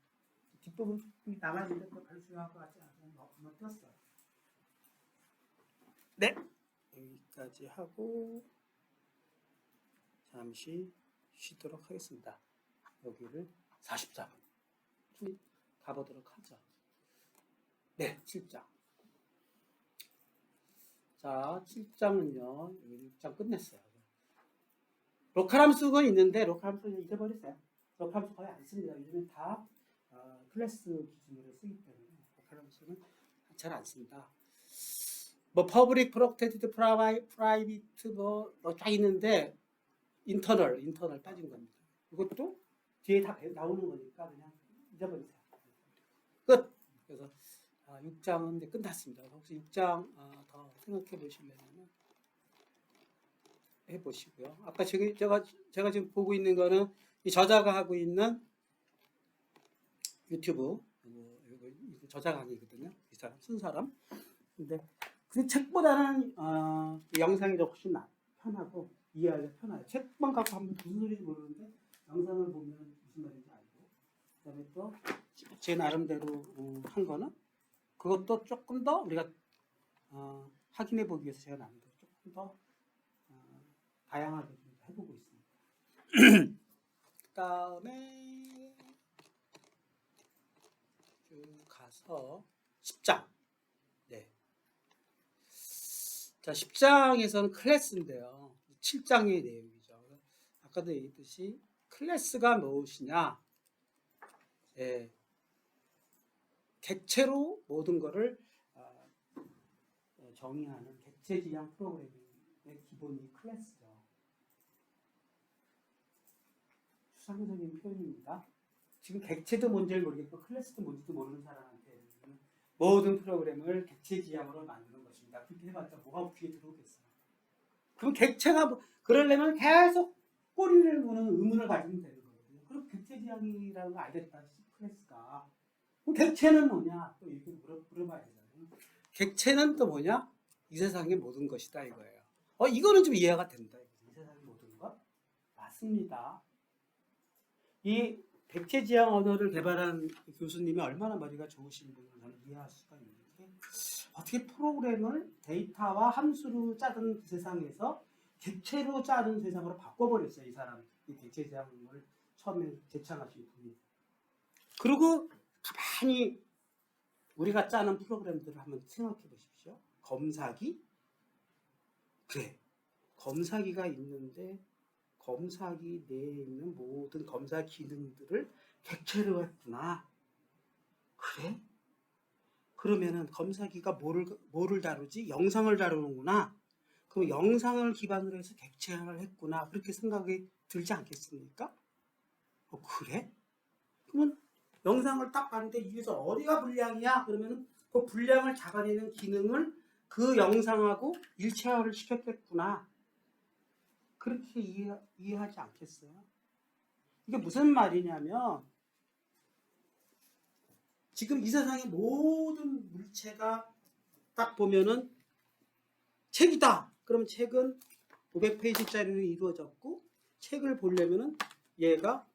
뒷부분 조금 남아있는데 또 별 중요할 것 같지 않아서 넘어뜨렸어요. 네, 여기까지 하고 잠시 쉬도록 하겠습니다. 여기를 44분 가보도록 하죠. 네, 7장. 자, 7장은요, 6장 끝냈어요. 로컬 함수가 있는데, 로컬 함수는 잊어버리세요. 로컬 함수 거의 안 씁니다. 요즘은 다 클래스 기준으로 쓰기 때문에, 로컬 함수는 잘 안 씁니다. 뭐, public, protected, private, 쫙 있는데, internal 빠진 겁니다. 이것도 뒤에 다 나오는 거니까 그냥 잊어버리세요. 끝! 그래서 6장은 이제 끝났습니다. 혹시 6장 더 생각해 보시려면 해보시고요. 아까 제가 지금 보고 있는 거는 이 저자가 하고 있는 유튜브 이거 저자 강의거든요. 이 사람 쓴 사람. 근데 그 책보다는 영상이 훨씬 편하고 이해하기 편해요. 책만 갖고 하면 무슨 소리인지 모르는데 영상을 보면 무슨 말인지 알고 그다음에 또 제 나름대로 한 거는 그것도 조금 더 우리가 확인해 보기 위해서 제가 나름대로 조금 더 다양하게 좀 해보고 있습니다. 그 다음에 쭉 가서 10장. 네. 자, 10장에서는 클래스인데요. 7장의 내용이죠. 아까도 얘기했듯이 클래스가 무엇이냐. 예. 객체로 모든 것을 정의하는 객체 지향 프로그래밍의 기본이 클래스죠. 추상적인 표현입니다. 지금 객체도 뭔지를 모르겠고 클래스도 뭔지도 모르는 사람한테 모든 프로그램을 객체 지향으로 만드는 것입니다. 그렇게 해봤자 뭐가 귀에 들어오겠어요. 그럼 객체가 그러려면 계속 꼬리를 무는 의문을 가지면 되는 거거든요. 그럼 객체 지향이라는 걸 알겠다. 클래스가. 그럼 객체는 뭐냐? 또 이렇게 물어봐야 되잖아요. 객체는 또 뭐냐? 이 세상의 모든 것이다 이거예요. 이거는 좀 이해가 된다. 이 세상의 모든 것? 맞습니다. 이 객체 지향 언어를 개발한 교수님이 얼마나 머리가 좋으신 분을 저는 이해할 수가 있는 게 어떻게 프로그램을 데이터와 함수로 짜던 그 세상에서 객체로 짜는 세상으로 바꿔버렸어요. 이 사람. 이 객체 지향을 처음에 제창하신 분이. 그리고 가만히 우리가 짜는 프로그램들을 한번 생각해 보십시오. 검사기? 그래. 검사기가 있는데 검사기 내에 있는 모든 검사 기능들을 객체로 했구나. 그래? 그러면은 검사기가 뭐를 다루지? 영상을 다루는구나. 그럼 영상을 기반으로 해서 객체화를 했구나. 그렇게 생각이 들지 않겠습니까? 그래? 그러면 영상을 딱 봤는데 이게서 어디가 불량이야? 그러면은 그 불량을 잡아내는 기능을 그 영상하고 일체화를 시켰겠구나. 그렇게 이해하지 않겠어요? 이게 무슨 말이냐면 지금 이 세상의 모든 물체가 딱 보면은 책이다. 그럼 책은 500페이지짜리로 이루어졌고 책을 보려면은 얘가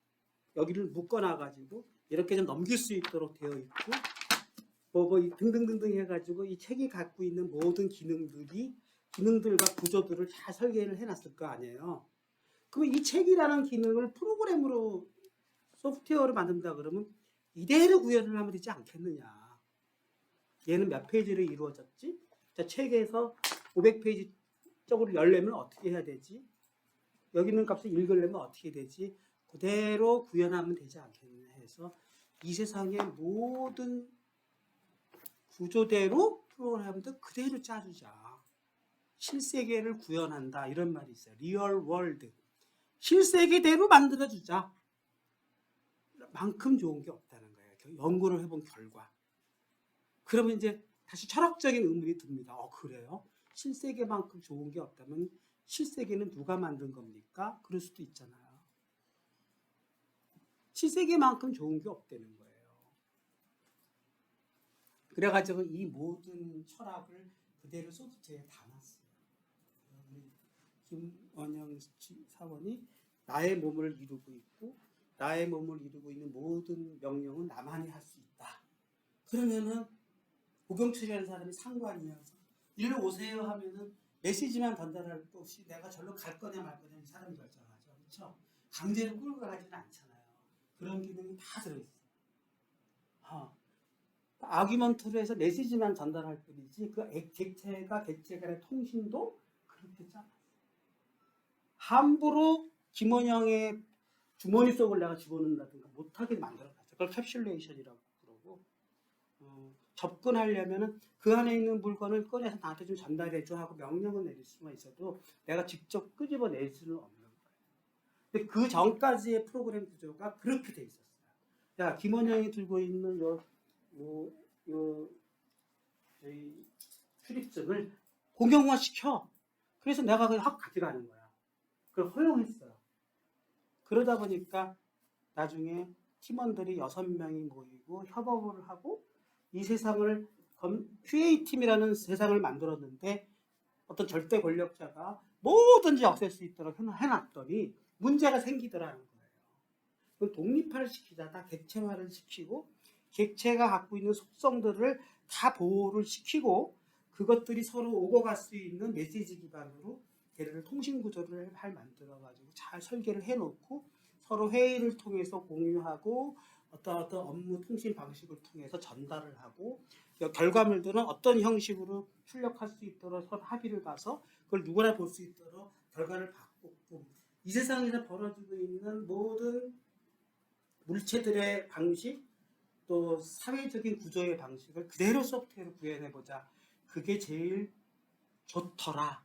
여기를 묶어놔가지고 이렇게 좀 넘길 수 있도록 되어 있고 뭐 등등등등 해가지고 이 책이 갖고 있는 모든 기능들과 구조들을 잘 설계를 해놨을 거 아니에요. 그럼 이 책이라는 기능을 프로그램으로 소프트웨어로 만든다 그러면 이대로 구현을 하면 되지 않겠느냐. 얘는 몇 페이지로 이루어졌지? 자, 책에서 500페이지 쪽으로 열려면 어떻게 해야 되지? 여기 있는 값을 읽으려면 어떻게 되지? 그대로 구현하면 되지 않겠냐 해서 이 세상의 모든 구조대로 프로그램도 그대로 짜주자. 실세계를 구현한다 이런 말이 있어요. 리얼 월드. 실세계대로 만들어주자. 만큼 좋은 게 없다는 거예요. 연구를 해본 결과. 그러면 이제 다시 철학적인 의문이 듭니다. 그래요? 실세계만큼 좋은 게 없다면 실세계는 누가 만든 겁니까? 그럴 수도 있잖아요. 실세계만큼 좋은 게 없다는 거예요. 그래가지고 이 모든 철학을 그대로 소프트웨어에 담았어요. 김원영 사원이 나의 몸을 이루고 있고 나의 몸을 이루고 있는 모든 명령은 나만이 할 수 있다. 그러면은 고경철이라는 사람이 상관이어서 일로 오세요 하면은 메시지만 전달할 것 없이 내가 절로 갈 거냐 말 거냐 이 사람이 결정하죠. 그렇죠? 강제로 끌고 가지는 않잖아요. 그런 기능이 다 들어있어요. 아규먼트로 해서 메시지만 전달할 뿐이지 그 객체가 객체 간의 통신도 그렇게 짜놨어요. 함부로 김원영의 주머니 속을 내가 집어넣는다든가 못하게 만들어놨어요. 그걸 캡슐레이션이라고 그러고 접근하려면은 그 안에 있는 물건을 꺼내서 나한테 좀 전달해줘 하고 명령을 내릴 수만 있어도 내가 직접 끄집어낼 수는 없는 거예요. 근데 그 전까지의 프로그램 구조가 그렇게 돼 있었어요. 자, 김원영이 들고 있는 저희 출입증을 공용화 시켜. 그래서 내가 그걸 확 가져가는 거야. 그걸 허용했어요. 그러다 보니까 나중에 팀원들이 6명이 모이고 협업을 하고 이 세상을 QA팀이라는 세상을 만들었는데 어떤 절대 권력자가 뭐든지 없앨 수 있도록 해놨더니 문제가 생기더라는 거예요. 그럼 독립화를 시키자. 다 객체화를 시키고 객체가 갖고 있는 속성들을 다 보호를 시키고 그것들이 서로 오고 갈 수 있는 메시지 기반으로 걔를 통신 구조를 만들어가지고 잘 설계를 해놓고 서로 회의를 통해서 공유하고 어떤 업무 통신 방식을 통해서 전달을 하고 결과물들은 어떤 형식으로 출력할 수 있도록 서로 합의를 봐서 그걸 누구나 볼 수 있도록 결과를 바꾸고 이 세상에서 벌어지고 있는 모든 물체들의 방식 또 사회적인 구조의 방식을 그대로 소프트웨어로 구현해보자. 그게 제일 좋더라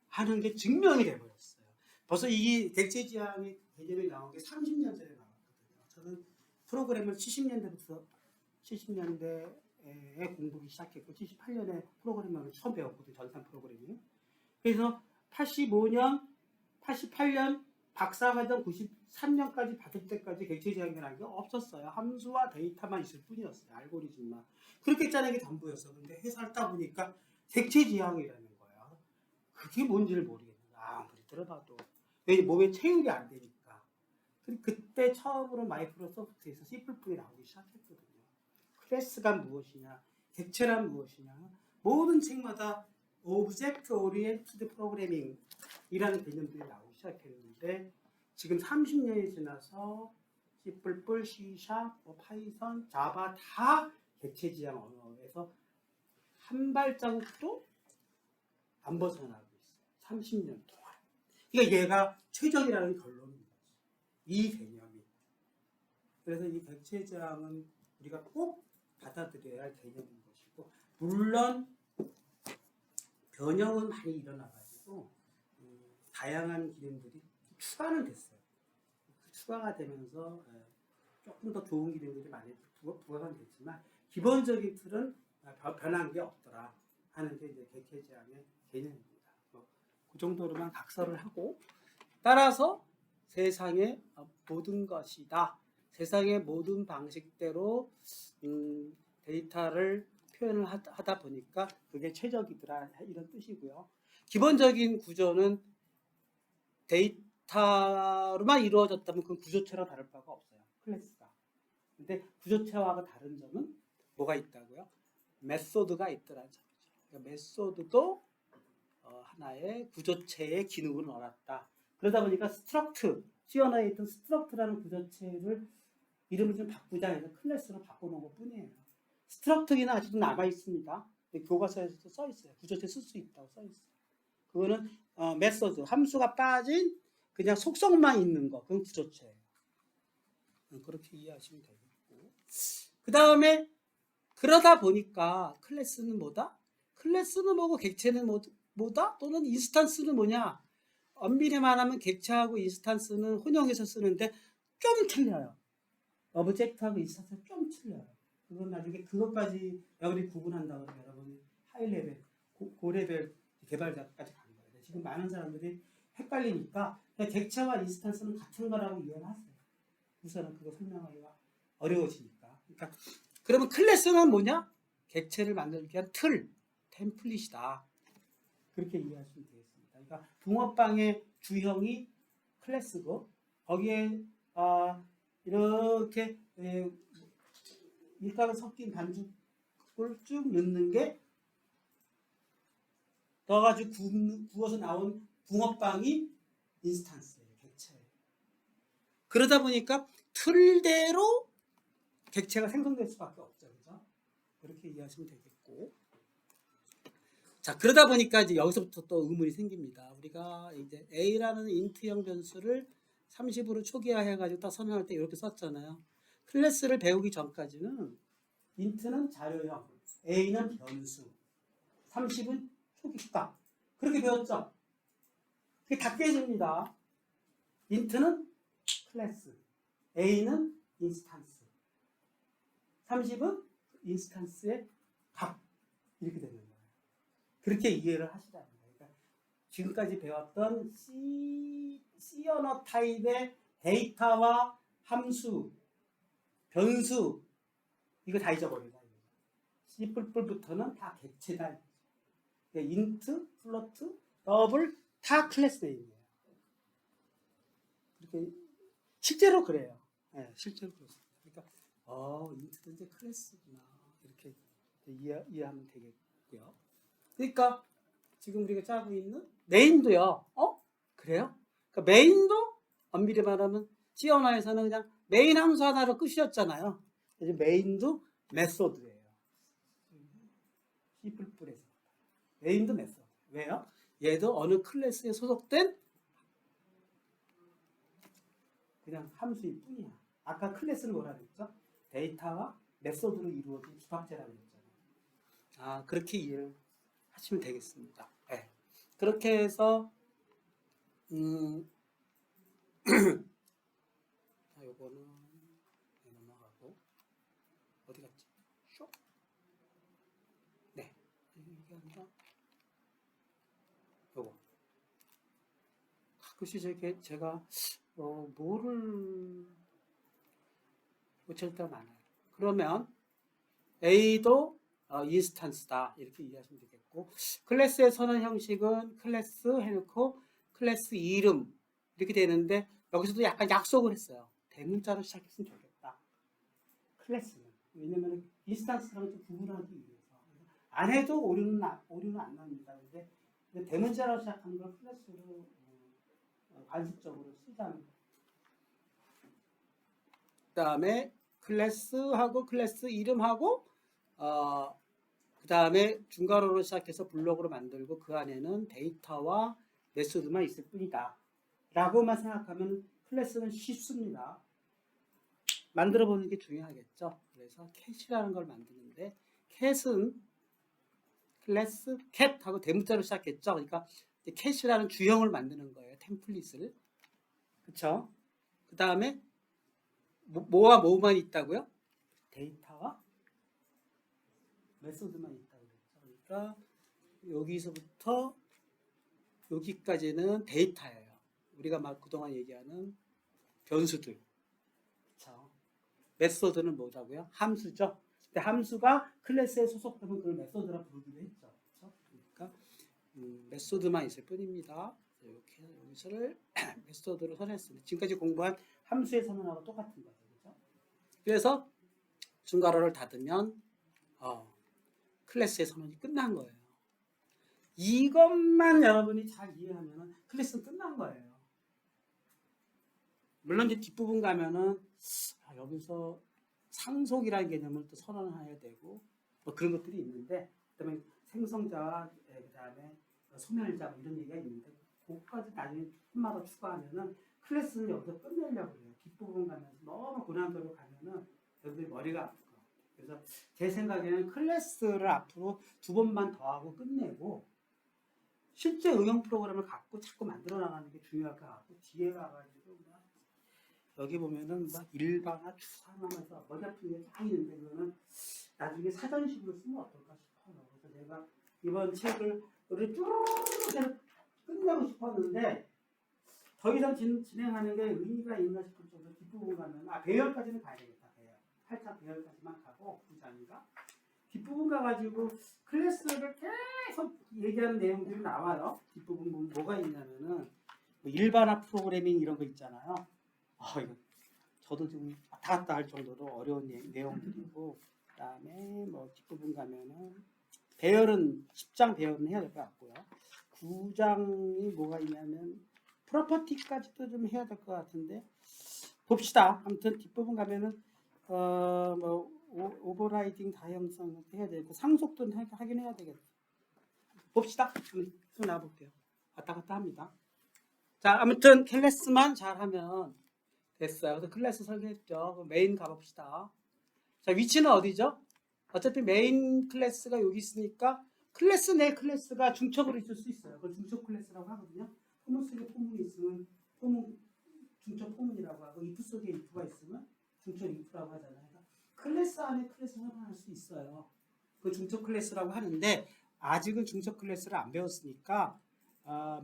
하는 게 증명이 돼버렸어요. 벌써 이 객체지향의 개념이 나온 게 30년 전에 나왔거든요. 저는 프로그램을 70년대에 공부를 시작했고 78년에 프로그래밍을 처음 배웠거든요. 전산 프로그래밍. 그래서 85년, 88년 박사과정 93년까지 받을 때까지 객체지향이라는 게 없었어요. 함수와 데이터만 있을 뿐이었어요. 알고리즘만. 그렇게 짜는 게 전부였어요. 근데 회사를 따보니까 객체지향이라는 거예요. 그게 뭔지를 모르겠어요. 아무리 들어봐도. 왜 몸에 체육이 안 되니까. 그때 처음으로 마이크로소프트에서 C++이 나오기 시작했거든요. 클래스가 무엇이냐, 객체란 무엇이냐, 모든 책마다 오브젝트 오리엔티드 프로그래밍이라는 개념들이 나오기 시작했는데 지금 30년이 지나서 C++, C#, 파이썬, 자바 다 객체지향 언어에서 한 발자국도 안 벗어나고 있어요. 30년 동안. 그러니까 얘가 최적이라는 결론인 거죠. 이 개념이. 그래서 이 객체지향은 우리가 꼭 받아들여야 할 개념인 것이고 물론 변형은 많이 일어나가지고 다양한 기능들이 추가는 됐어요. 추가가 되면서 조금 더 좋은 기능들이 많이 부과가 됐지만 기본적인 틀은 변한 게 없더라 하는 게 이제 객체지향의 개념입니다. 그 정도로만 각설을 하고 따라서 세상의 모든 것이다. 세상의 모든 방식대로 데이터를 표현을 하다 보니까 그게 최적이더라 이런 뜻이고요. 기본적인 구조는 데이터로만 이루어졌다면 그 구조체랑 다를 바가 없어요. 클래스가. 근데 구조체와가 다른 점은 뭐가 있다고요? 메소드가 있더라는 점이죠. 그러니까 메소드도 하나의 구조체의 기능을 얻었다. 그러다 보니까 스트럭트, 시어나에 있던 스트럭트라는 구조체를 이름을 좀 바꾸자 해서 클래스로 바꿔놓은 것 뿐이에요. 스트럭트기는 아직도 남아 있습니다. 교과서에서도 써 있어요. 구조체 쓸 수 있다고 써 있어요. 그거는 메소드, 함수가 빠진 그냥 속성만 있는 거, 그건 구조체예요. 그렇게 이해하시면 되겠고. 그 다음에 그러다 보니까 클래스는 뭐다? 클래스는 뭐고 객체는 뭐다? 또는 인스턴스는 뭐냐? 엄밀히 말하면 객체하고 인스턴스는 혼용해서 쓰는데 좀 틀려요. 오브젝트하고 인스턴스는 좀 틀려요. 그건 나중에 그것까지 여러분이 구분한다고 하면 여러분이 하이 레벨, 고레벨 개발자까지 가는 거예요. 지금 많은 사람들이 헷갈리니까 그냥 객체와 인스턴스는 같은 거라고 이해를 하세요. 우선은 그거 설명하기가 어려워지니까. 그러니까 그러면 클래스는 뭐냐? 객체를 만들기 위한 틀, 템플릿이다. 그렇게 이해하시면 되겠습니다. 그러니까 붕어빵의 주형이 클래스고 거기에 이렇게 밀가루 섞인 반죽을 쭉 넣는 게 넣어가지고 구워서 나온 붕어빵이 인스턴스예요. 객체예요. 그러다 보니까 틀대로 객체가 생성될 수밖에 없죠. 그죠? 그렇게 이해하시면 되겠고. 자, 그러다 보니까 이제 여기서부터 또 의문이 생깁니다. 우리가 이제 A라는 인트형 변수를 30으로 초기화해가지고 딱 설명할 때 이렇게 썼잖아요. 클래스를 배우기 전까지는 인트는 자료형, A는 변수, 30은 초기화. 그렇게 배웠죠? 그게 다 깨집니다. 인트는 클래스, A는 인스턴스, 30은 인스턴스의 값. 이렇게 되는 거예요. 그렇게 이해를 하시라는 거예요. 그러니까 지금까지 배웠던 C 언어 타입의 데이터와 함수, 변수, 이거 다 잊어버리자. C++부터는 다 객체다. 그러니까 인트, 플로트, 더블 다 클래스 네임이에요. 그렇게 실제로 그래요. 네, 실제로 그렇습니다. 그러니까 인트도 이제 클래스구나. 이렇게 이해하면 되겠고요. 그러니까 지금 우리가 짜고 있는 메인도요. 그래요? 그러니까 메인도 엄밀히 말하면 C 언어에서는 그냥 메인 함수 하나로 끝이었잖아요. 이제 메인도 메소드예요. C++에서 메인도 메소드. 왜요? 얘도 어느 클래스에 소속된 그냥 함수일 뿐이야. 아까 클래스는 뭐라 그랬죠? 데이터와 메소드로 이루어진 주박제라고 그랬잖아요. 그렇게 이해를 하시면 되겠습니다. 네. 그렇게 해서 자, 요거는 넘어가고 어디 갔지? 쇼? 네, 이게 아니라 요거. 가끔씩 제가 뭐를 고칠 때가 많아요. 그러면 A도 인스턴스다 이렇게 이해하시면 되겠고, 클래스의 선언 형식은 클래스 해놓고 클래스 이름 이렇게 되는데 여기서도 약간 약속을 했어요. 대문자로 시작했으면 좋겠다. 클래스는 왜냐면 인스턴스랑 좀 구분하기 위해서 안 해도 오류는 안 납니다. 근데 대문자로 시작하는 걸 클래스로 관습적으로 쓰자는 거예요. 그 다음에 클래스하고 클래스 이름하고 그 다음에 중괄호로 시작해서 블록으로 만들고 그 안에는 데이터와 메소드만 있을 뿐이다 라고만 생각하면 클래스는 쉽습니다. 만들어 보는 게 중요하겠죠. 그래서 캣이라는 걸 만드는데 캣은 클래스 캣하고 대문자로 시작했죠. 그러니까 캣이라는 주형을 만드는 거예요. 템플릿을. 그렇죠? 그 다음에 뭐와 뭐만 있다고요? 데이터와 메소드만 있다고 그랬죠. 그러니까 여기서부터 여기까지는 데이터예요. 우리가 막 그동안 얘기하는 변수들. 그렇죠? 메소드는 뭐라고요? 함수죠. 근데 함수가 클래스에 소속되면 그걸 메소드라 부르기도 했죠. 그렇죠? 그러니까 메소드만 있을 뿐입니다. 이렇게 여기서를 메소드로 선했습니다. 지금까지 공부한 함수의 선언하고 똑같은 거죠. 그렇죠? 그래서 중괄호를 닫으면 클래스의 선언이 끝난 거예요. 이것만 여러분이 잘 이해하면 클래스는 끝난 거예요. 물론 이제 뒷부분 가면은 여기서 상속이라는 개념을 또 선언해야 되고 뭐 그런 것들이 있는데, 그다음에 생성자와 그다음에 소멸자 이런 얘기가 있는데 그것까지 나중에 한마디 추가하면은 클래스는 여기서 끝내려고 그래요. 뒷부분 가면서 너무 고난도로 가면은 여러분들이 머리가 아플 거예요. 그래서 제 생각에는 클래스를 앞으로 2번만 더 하고 끝내고 실제 응용 프로그램을 갖고 자꾸 만들어 나가는 게 중요할 것 같고 뒤에 가가지고 막 여기 보면은 막 일반화 추상하면서 머리 아픈 게 다 있는데 그거는 나중에 사전식으로 쓰면 어떨까 싶어요. 그래서 제가 이번 책을 우리 쭉 끝내고 싶었는데 더 이상 진행하는 게 의미가 있나 싶을 정도로 뒷부분 가면 배열까지는 가야 되겠다. 배열. 살짝 배열까지만 가고 부장이가 뒷부분 가가지고 클래스를 계속 얘기하는 내용들이 나와요. 뒷부분 보면 뭐가 있냐면은 뭐 일반화 프로그래밍 이런 거 있잖아요. 이거 저도 좀 왔다 갔다 할 정도로 어려운 내용들이고 그다음에 뭐 뒷부분 가면은 배열은 10장 배열은 해야 될 것 같고요. 9장이 뭐가 있냐면 프로퍼티까지도 좀 해야 될 것 같은데 봅시다. 아무튼 뒷부분 가면은 뭐 오버라이딩 다형성 해야 되고 상속도 하긴 해야 되겠다. 봅시다. 좀 나와볼게요. 왔다 갔다 합니다. 자, 아무튼 클래스만 잘하면 됐어요. 그래서 클래스 설계했죠. 그럼 메인 가봅시다. 자, 위치는 어디죠? 어차피 메인 클래스가 여기 있으니까 클래스 내 클래스가 중첩으로 있을 수 있어요. 그걸 중첩 클래스라고 하거든요. 포문 속에 포문이 있으면 중첩 포문이라고 하고 if 속에 if가 있으면 중첩 if라고 하잖아요. 그러니까 클래스 안에 클래스 선언할 수 있어요. 그 중첩 클래스라고 하는데 아직은 중첩 클래스를 안 배웠으니까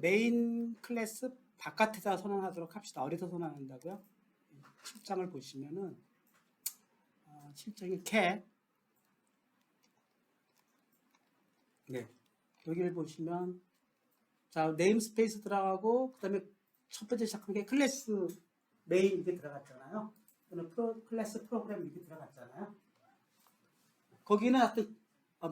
메인 클래스 바깥에다 선언하도록 합시다. 어디서 선언한다고요? 7장을 보시면은 7장이 cat 네. 여기를 보시면 자 네임스페이스 들어가고 그 다음에 첫 번째 시작한 게 클래스 메인 이렇게 들어갔잖아요. 클래스 프로그램 이렇게 들어갔잖아요. 거기는 하여튼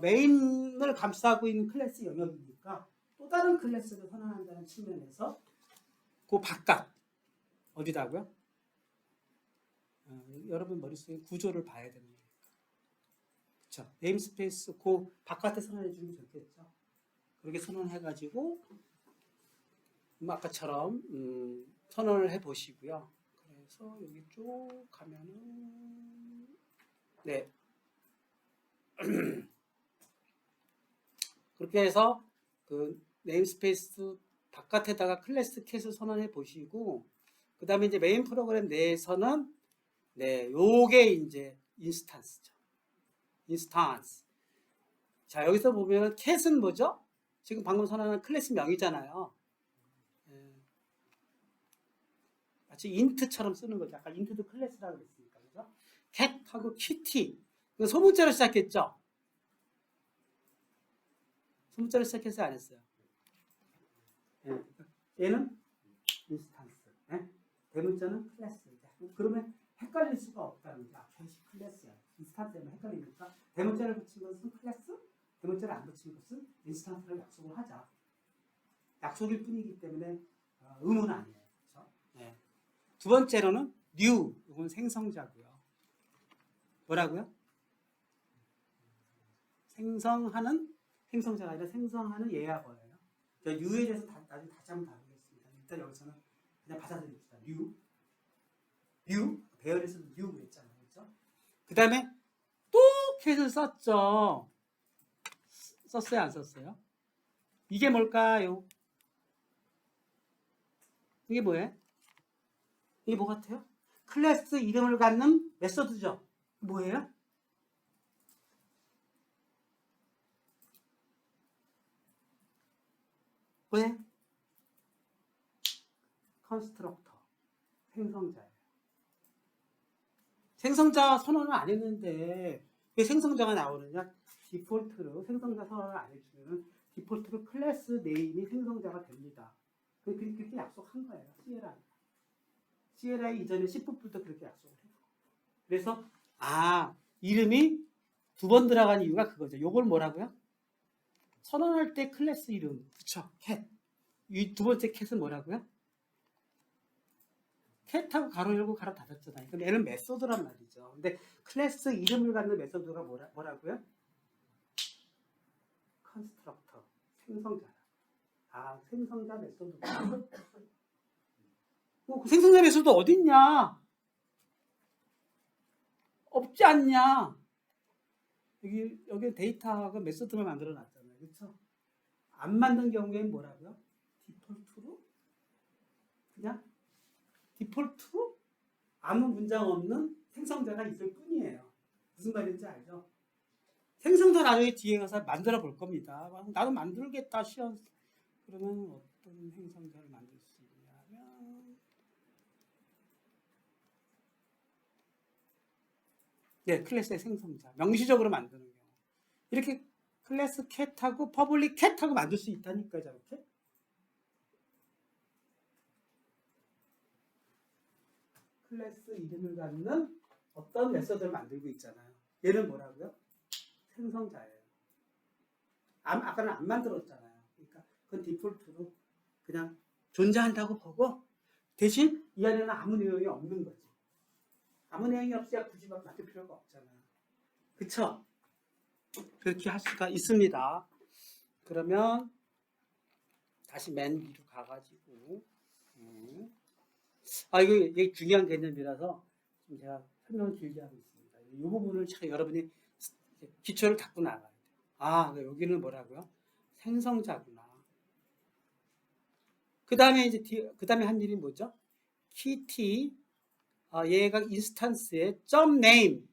메인을 감싸고 있는 클래스 영역이니까 또 다른 클래스를 선언한다는 측면에서 그 바깥 어디다고요? 여러분 머릿속에 구조를 봐야 되는 거예요. 그렇죠? 네임스페이스 그 바깥에 선언해 주면 좋겠죠. 그렇게 선언해가지고 아까처럼 선언을 해 보시고요. 그래서 여기 쭉 가면은 네 그렇게 해서 그 네임스페이스 바깥에다가 클래스 캣을 선언해 보시고 그 다음에 이제 메인 프로그램 내에서는 네 요게 이제 인스턴스죠. 인스턴스. 자 여기서 보면 캣은 뭐죠? 지금 방금 선언한 클래스 명이잖아요. 마치 인트처럼 쓰는 거죠. 아까 인트도 클래스라고 그랬으니까 그죠? 캣하고 키티 소문자로 시작했죠. 소문자로 시작해서 안 했어요. 얘는 인스턴스. 대문자는 클래스. 그러면 헷갈릴 수가 없다는 거죠. 캣이 클래스야. 인스턴스면 헷갈리니까 대문자를 붙인 것은 클래스, 대문자를 안 붙인 것은 인스턴스를 약속을 하자. 약속일 뿐이기 때문에 의무는 아니에요. 그렇죠? 네. 두 번째로는 new, 이건 생성자고요. 뭐라고요? 생성자가 아니라 생성하는 예약어예요. new에 대해서 나중에 다시 한번 다루겠습니다. 일단 여기서는 그냥 받아들입시다. new, 배열에서도 new 그랬잖아요. 그렇죠? 그 다음에 또 캣을 썼죠. 썼어요? 안 썼어요? 이게 뭘까요? 이게 뭐예요? 이게 뭐 같아요? 클래스 이름을 갖는 메소드죠. 뭐예요? 왜? 컨스트럭터. 생성자예요. 생성자 선언을 안 했는데 왜 생성자가 나오느냐? 디폴트로 생성자 선언을 안 해주면 디폴트로 클래스 네임이 생성자가 됩니다. 그렇게 약속한 거예요. CLI 이전에 10부부터 그렇게 약속을 해요. 그래서 이름이 2번 들어간 이유가 그거죠. 요걸 뭐라고요? 선언할 때 클래스 이름, 그쵸? 캣. 이 두 번째 캣은 뭐라고요? 캣하고 가로 열고 가로 닫았잖아요. 그럼 얘는 메소드란 말이죠. 근데 클래스 이름을 갖는 메소드가 뭐라고요? 컨스트럭터, 생성자. 생성자 메소드가 그 생성자 메소드 어딨냐? 없지 않냐? 여기 데이터가 메소드를 만들어 놨잖아요. 그렇죠? 안 만든 경우에는 뭐라고요? 디폴트로 그냥 디폴트로 아무 문장 없는 생성자가 있을 뿐이에요. 무슨 말인지 알죠? 생성자 나중에 뒤에 가서 만들어 볼 겁니다. 나도 만들겠다 시험. 그러면 어떤 생성자를 만들 수 있냐면 네, 클래스의 생성자 명시적으로 만드는 경우 이렇게 클래스 캣하고 퍼블릭 캣하고 만들 수 있다니까요. 저렇게 클래스 이름을 갖는 어떤 메서드를 만들고 있잖아요. 얘는 뭐라고요? 생성자예요. 아까는 안 만들었잖아요. 그러니까 그건 디폴트로 그냥 존재한다고 보고 대신 이 안에는 아무 내용이 없는 거지. 아무 내용이 없어야 굳이 막 만들 필요가 없잖아요. 그쵸? 그렇게 할 수가 있습니다. 그러면 다시 맨 위로 가가지고 이게 중요한 개념이라서 지금 제가 설명을 길게 하고 있습니다. 이 부분을 참 여러분이 기초를 닦고 나가야 돼요. 여기는 뭐라고요? 생성자구나. 그 다음에 한 일이 뭐죠? 키티, 얘가 인스턴스의 .name.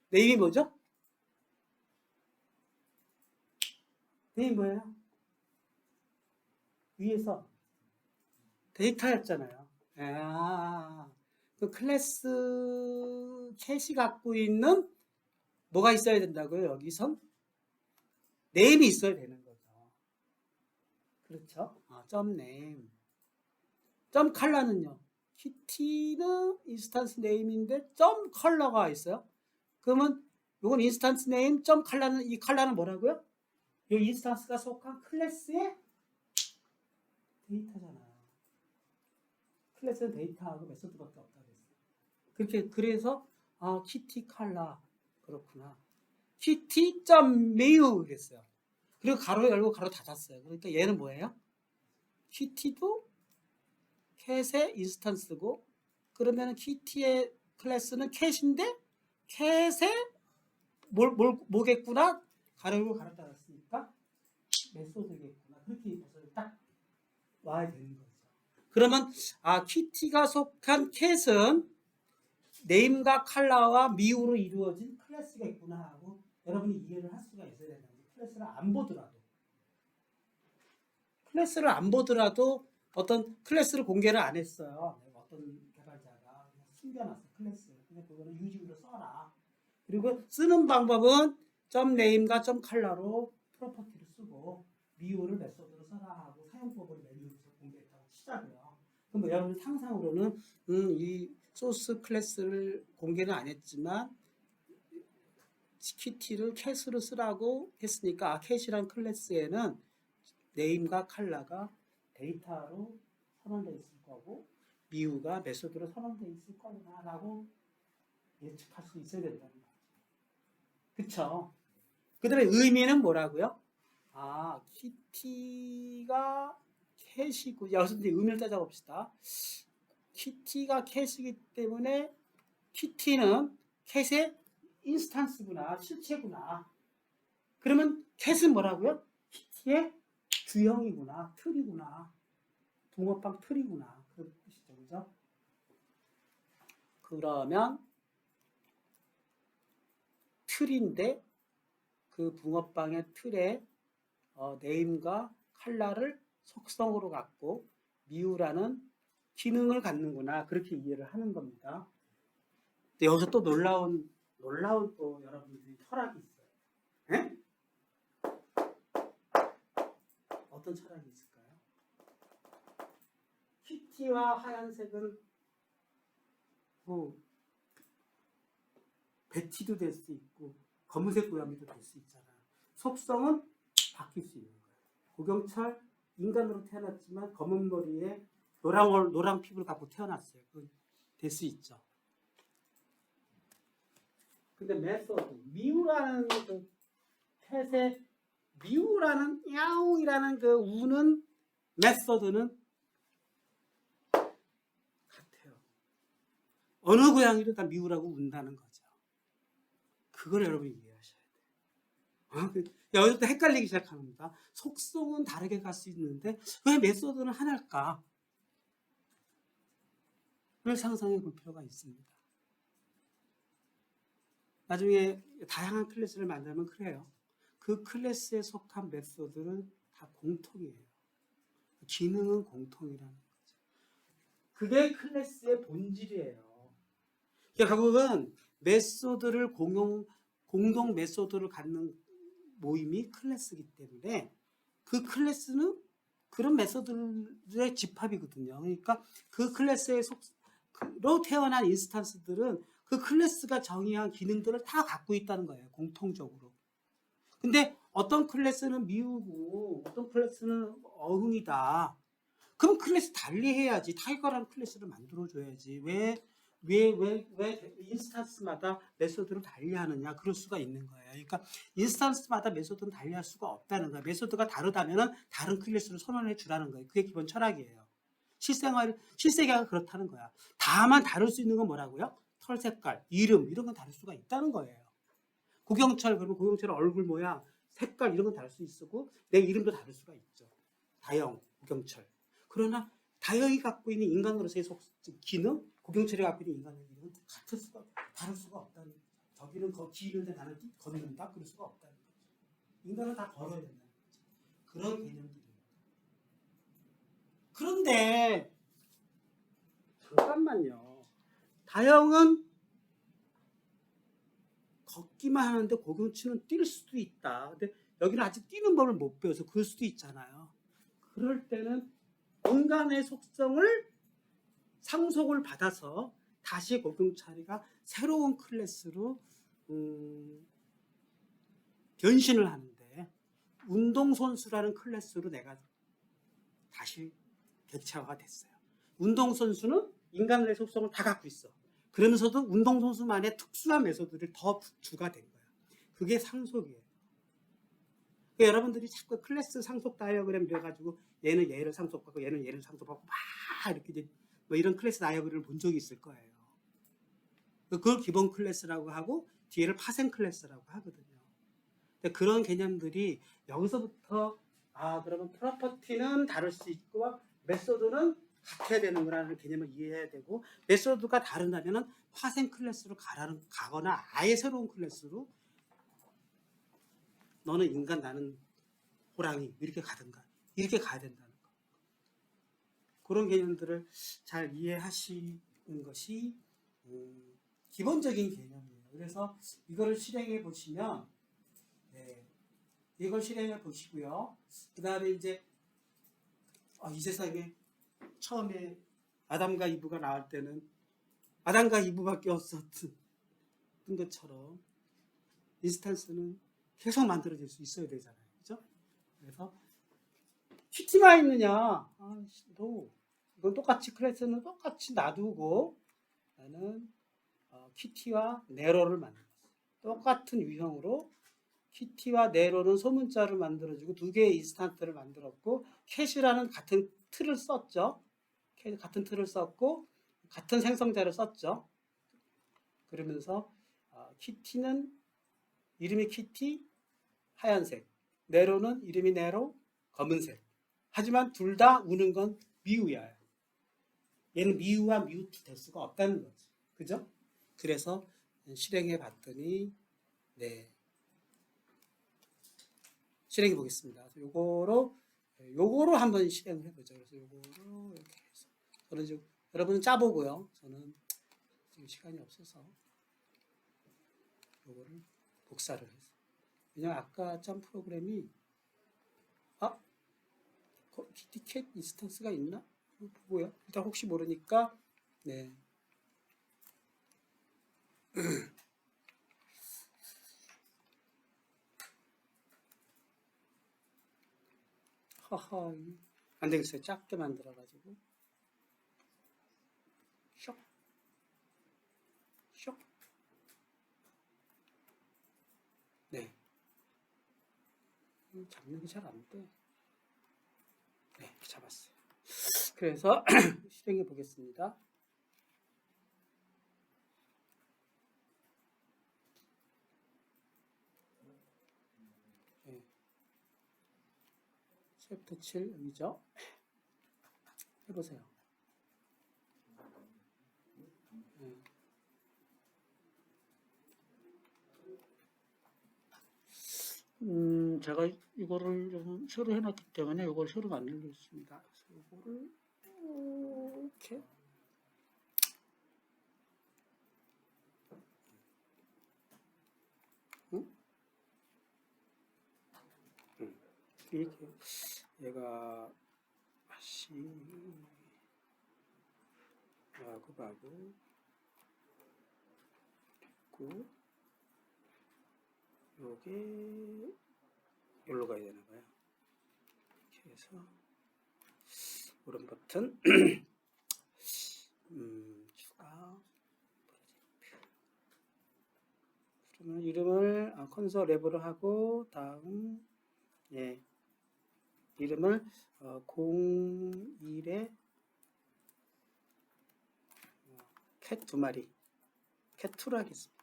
네임이 뭐죠? 네임이 뭐예요? 위에서 데이터였잖아요. 그 클래스 캣이 갖고 있는 뭐가 있어야 된다고요? 여기선 네임이 있어야 되는 거죠. 그렇죠? .name. .color는요. 키티는 인스턴스 네임인데 .color가 있어요. 그러면 이건 인스턴스 네임 .color는 이 컬러는 뭐라고요? 이 인스턴스가 속한 클래스의 데이터잖아요. 클래스는 데이터하고 메소드밖에 없다 그랬어요. 그래서 키티 컬러 그렇구나. 키티.new 그랬어요. 그리고 가로 열고 가로 닫았어요. 그러니까 얘는 뭐예요? 키티도 캣의 인스턴스고 그러면 키티의 클래스는 캣인데 캣의 뭐겠구나? 가로 열고 가로 닫았으니까 메소드겠구나. 그렇게 딱 와야 되는 거죠. 그러면 키티가 속한 캣은 네임과 컬러와 미우로 이루어진 클래스가 있구나 하고 여러분이 이해를 할 수가 있어야 된다. 클래스를 안 보더라도 어떤 클래스를 공개를 안 했어요. 어떤 개발자가 그냥 숨겨놨어 클래스. 그냥 그거는 유직으로 써라. 그리고 쓰는 방법은 .name과 .color로 프로퍼티를 쓰고 미우를 메소드로 써라 하고 사용법을 메뉴에서 공개했다고 치자고요. 그럼 여러분 상상으로는 이 소스 클래스를 공개는 안 했지만 키티를 캣으로 쓰라고 했으니까 캣이란 클래스에는 네임과 컬러가 데이터로 선언되어 있을 거고 미우가 메소드로 선언되어 있을 거구나 라고 예측할 수 있어야 된다는 거죠. 그쵸? 그 다음에 의미는 뭐라고요? 키티가 캣이고 여기서 이제 의미를 따져봅시다. 키티가 캣이기 때문에 키티는 캣의 인스턴스구나, 실체구나. 그러면 캣은 뭐라고요? 키티의 주형이구나, 틀이구나, 붕어빵 틀이구나. 그런 뜻이죠, 그죠? 그러면 틀인데 그 붕어빵의 틀에 네임과 컬러를 속성으로 갖고 미우라는 기능을 갖는구나. 그렇게 이해를 하는 겁니다. 근데 여기서 또 놀라운 또 여러분들이 철학이 있어요. 에? 어떤 철학이 있을까요? 키티와 하얀색은 베티도 될 수 있고 검은색 고양이도 될 수 있잖아요. 속성은 바뀔 수 있는 거예요. 고경철 인간으로 태어났지만 검은 머리에 노랑 피부를 갖고 태어났어요. 될 수 있죠. 근데 메소드 미우라는 그 캣의 미우라는 야옹이라는 그 우는 메소드는 어느 고양이도 다 미우라고 운다는 거죠. 그걸 여러분이 이해하셔야 돼요. 여기서 또 헷갈리기 시작합니다. 속성은 다르게 갈 수 있는데 왜 메소드는 하나일까? 를 상상해 볼 필요가 있습니다. 나중에 다양한 클래스를 만들면 그래요. 그 클래스에 속한 메소드는 다 공통이에요. 기능은 공통이라는 거죠. 그게 클래스의 본질이에요. 결국은 메소드를 공동 메소드를 갖는 모임이 클래스이기 때문에 그 클래스는 그런 메소드의 집합이거든요. 그러니까 그 클래스로 태어난 인스턴스들은 그 클래스가 정의한 기능들을 다 갖고 있다는 거예요. 공통적으로. 근데 어떤 클래스는 미우고 어떤 클래스는 어흥이다. 그럼 클래스 달리 해야지. 타이거라는 클래스를 만들어줘야지. 왜 인스턴스마다 메소드를 달리 하느냐. 그럴 수가 있는 거예요. 그러니까 인스턴스마다 메소드는 달리 할 수가 없다는 거예요. 메소드가 다르다면 다른 클래스를 선언해 주라는 거예요. 그게 기본 철학이에요. 실생활가 그렇다는 거야. 다만 다를 수 있는 건 뭐라고요? 털 색깔, 이름 이런 건 다를 수가 있다는 거예요. 고경철 그러면 고경철의 얼굴 모양, 색깔 이런 건 다를 수 있고 내 이름도 다를 수가 있죠. 다영, 고경철. 그러나 다영이 갖고 있는 인간으로서의 기능, 고경철이 갖고 있는 인간의 기능은 다를 수가 없다는 거죠. 저기는 기는데 나는 걷는다? 그럴 수가 없다는 거죠. 인간은 다 걸어야 된다는 거죠. 그런 개념들입니다. 그런데 잠깐만요. 다영은 걷기만 하는데 고경철은 뛸 수도 있다. 근데 여기는 아직 뛰는 법을 못 배워서 그럴 수도 있잖아요. 그럴 때는 인간의 속성을 상속을 받아서 다시 고경철이가 새로운 클래스로 변신을 하는데 운동선수라는 클래스로 내가 다시 개체화가 됐어요. 운동선수는 인간의 속성을 다 갖고 있어. 그러면서도 운동선수만의 특수한 메소드를 더 부가 된 거야. 그게 상속이에요. 그러니까 여러분들이 자꾸 클래스 상속 다이어그램 이래가지고 얘는 얘를 상속받고 얘는 얘를 상속받고 막 이렇게 이제 뭐 이런 클래스 다이어그램을 본 적이 있을 거예요. 그걸 기본 클래스라고 하고 뒤에를 파생 클래스라고 하거든요. 근데 그런 개념들이 여기서부터 그러면 프로퍼티는 다를 수 있고 메소드는 같아야 되는구나라는 개념을 이해해야 되고 메소드가 다른다면 파생 클래스로 가거나 아예 새로운 클래스로 너는 인간 나는 호랑이 이렇게 가든가 이렇게 가야 된다는 거. 그런 개념들을 잘 이해하시는 것이 기본적인 개념이에요. 그래서 이거를 실행해 보시면 이걸 실행해 보시고요. 그 다음에 이제 이 세상에 처음에 아담과 이브가 나올 때는 아담과 이브밖에 없었던 것처럼 인스턴스는 계속 만들어질 수 있어야 되잖아요. 그죠? 그래서 키티가 있느냐? 이건 똑같이 클래스는 똑같이 놔두고 나는 키티와 네로를 만들었어. 똑같은 유형으로 키티와 네로는 소문자를 만들어주고 두 개의 인스턴트를 만들었고 캣이라는 같은 틀을 썼죠. 같은 틀을 썼고 같은 생성자를 썼죠. 그러면서 키티는 이름이 키티 하얀색, 네로는 이름이 네로 검은색. 하지만 둘 다 우는 건 미우야. 얘는 미우와 미우트 될 수가 없다는 거지. 그죠? 그래서 실행해 봤더니 실행해 보겠습니다. 요거로 한번 실행을 해보죠. 그래서 요거로 이렇게 해서 저는 지금 여러분은 짜보고요. 저는 지금 시간이 없어서 요거를 복사를 해서 왜냐면 아까 짠 프로그램이 키티캣 인스턴스가 있나? 보고요. 일단 혹시 모르니까 하하 안 되겠어요. 작게 만들어가지고 쇽 잡는 게 잘 안 돼. 잡았어요. 그래서 실행해 보겠습니다. 챕터 7 여기죠. 해보세요. 제가 이거를 좀 새로 해놨기 때문에 이걸 새로 만들겠습니다. 그래서 이거를 이렇게 이렇게 얘가 다시 마구 있고 요게 여기로 가야 되나 봐요. 이렇게 해서 오른 버튼 추가 프로젝트. 그러면 이름을 컨솔 랩으로 하고 다음 이름을 01에 캣 2마리 캣2로 하겠습니다.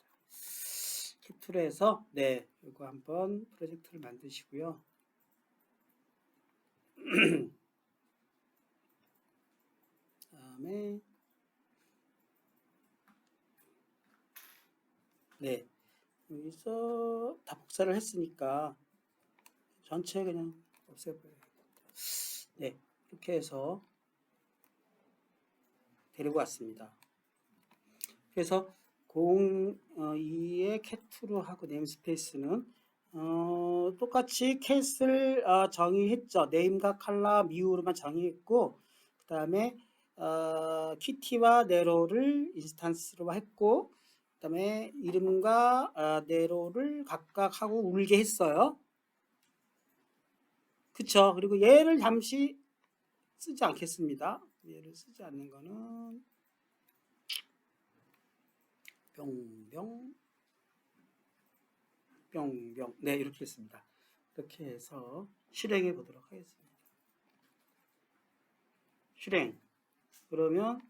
캣2로 해서 이거 한번 프로젝트를 만드시고요. 다음에 여기서 다 복사를 했으니까 전체 그냥 없애버려야겠다. 이렇게 해서 데리고 왔습니다. 그래서 02의 캣2로 하고 네임스페이스는 똑같이 캣을 정의했죠. 네임과 컬러, 미우로만 정의했고 그 다음에 키티와 네로를 인스턴스로 했고 그 다음에 이름과 네로를 각각 하고 울게 했어요. 그쵸? 그리고 얘를 잠시 쓰지 않겠습니다. 얘를 쓰지 않는 거는 뿅뿅 이렇게 했습니다. 이렇게 해서 실행해 보도록 하겠습니다. 실행. 그러면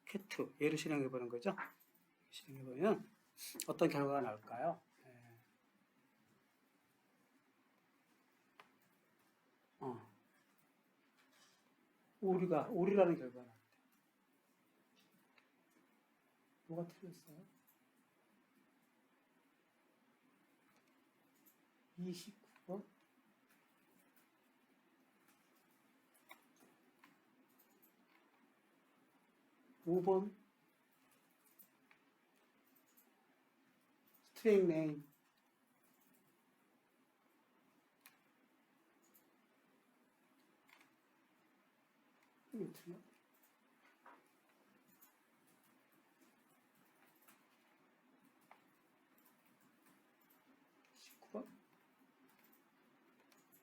캣2 얘를 실행해 보는 거죠. 실행해 보면 어떤 결과가 나올까요? 오리라는 결과가 나왔대. 뭐가 틀렸어요? 29번? 5번? 스트링 네임. 이거 틀려? 19번?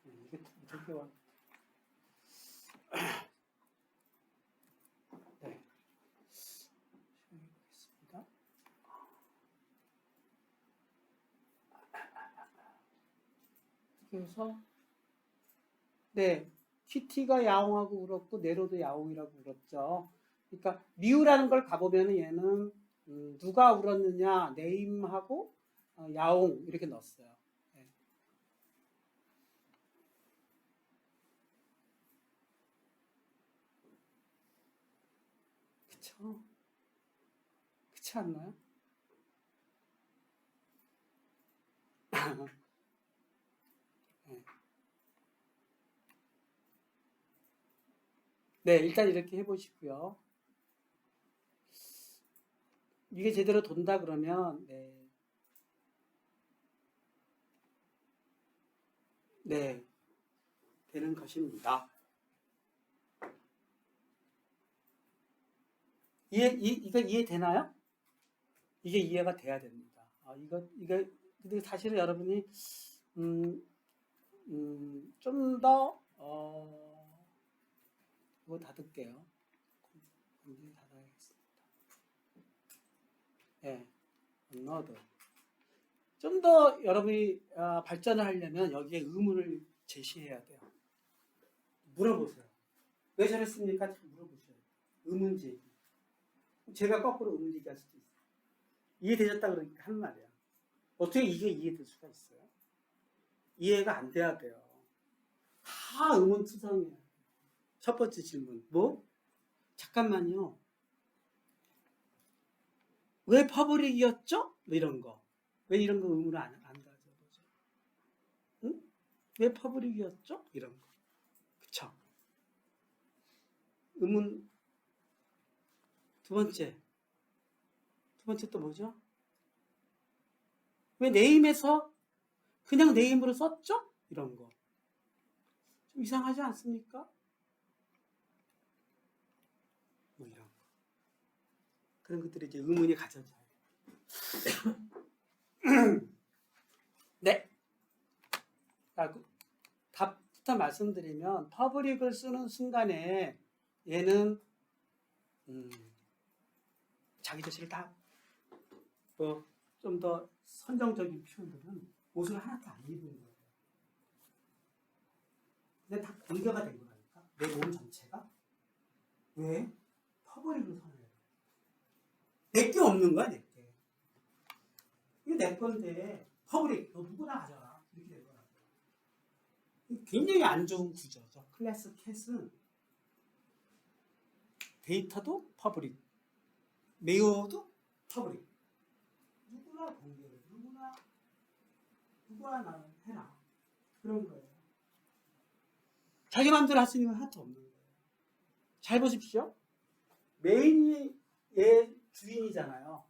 이게 어떻게 와? 시작해보겠습니다. 그래서 키티가 야옹하고 울었고 네로도 야옹이라고 울었죠. 그러니까 미우라는 걸 가보면 얘는 누가 울었느냐 네임하고 야옹 이렇게 넣었어요. 그쵸? 그렇지 않나요? 일단 이렇게 해보시고요. 이게 제대로 돈다 그러면 되는 것입니다. 이거 이해되나요? 이게 이해가 돼야 됩니다. 근데 사실은 여러분이 좀 더 이거 닫을게요. 완전히 닫아야겠습니다. another. 좀 더 여러분이 발전을 하려면 여기에 의문을 제시해야 돼요. 물어보세요. 왜 저랬습니까? 잘 물어보셔야 돼요. 의문 제기. 제가 거꾸로 의문 제기할 수도 있어요. 이해되셨다 그러니까 한 말이야. 어떻게 이게 이해될 수가 있어요? 이해가 안 돼야 돼요. 다 의문투성이에요. 첫 번째 질문. 뭐? 잠깐만요. 왜 퍼블릭이었죠? 뭐 이런 거. 왜 이런 거 의문을 안 가져보죠? 응? 왜 퍼블릭이었죠? 이런 거. 그쵸? 의문 두 번째 또 뭐죠? 왜 네임에서 그냥 네임으로 썼죠? 이런 거. 좀 이상하지 않습니까? 뭐 이런 거. 그런 것들이 이제 의문이 가져져요. 네. 답부터 말씀드리면 퍼블릭을 쓰는 순간에 얘는 자기 자신을 다 좀 더 선정적인 표현들은 옷을 하나도 안 입은 거예요. 근데 다 공개가 된 거라니까. 내 몸 전체가. 왜? 퍼블릭을 선호해요. 내게 없는 거야, 내게. 이게 내 건데 퍼블릭, 너 누구나 가져라. 이렇게 된 거라고. 굉장히 안 좋은 구조죠. 클래스 캣은 데이터도 퍼블릭, 메이어도 퍼블릭. 누구나 공개를, 누구나 나는 해라. 그런 거예요. 자기 마음대로 할 수 있는 건 하나도 없는 거예요. 잘 보십시오. 메인이 얘 주인이잖아요.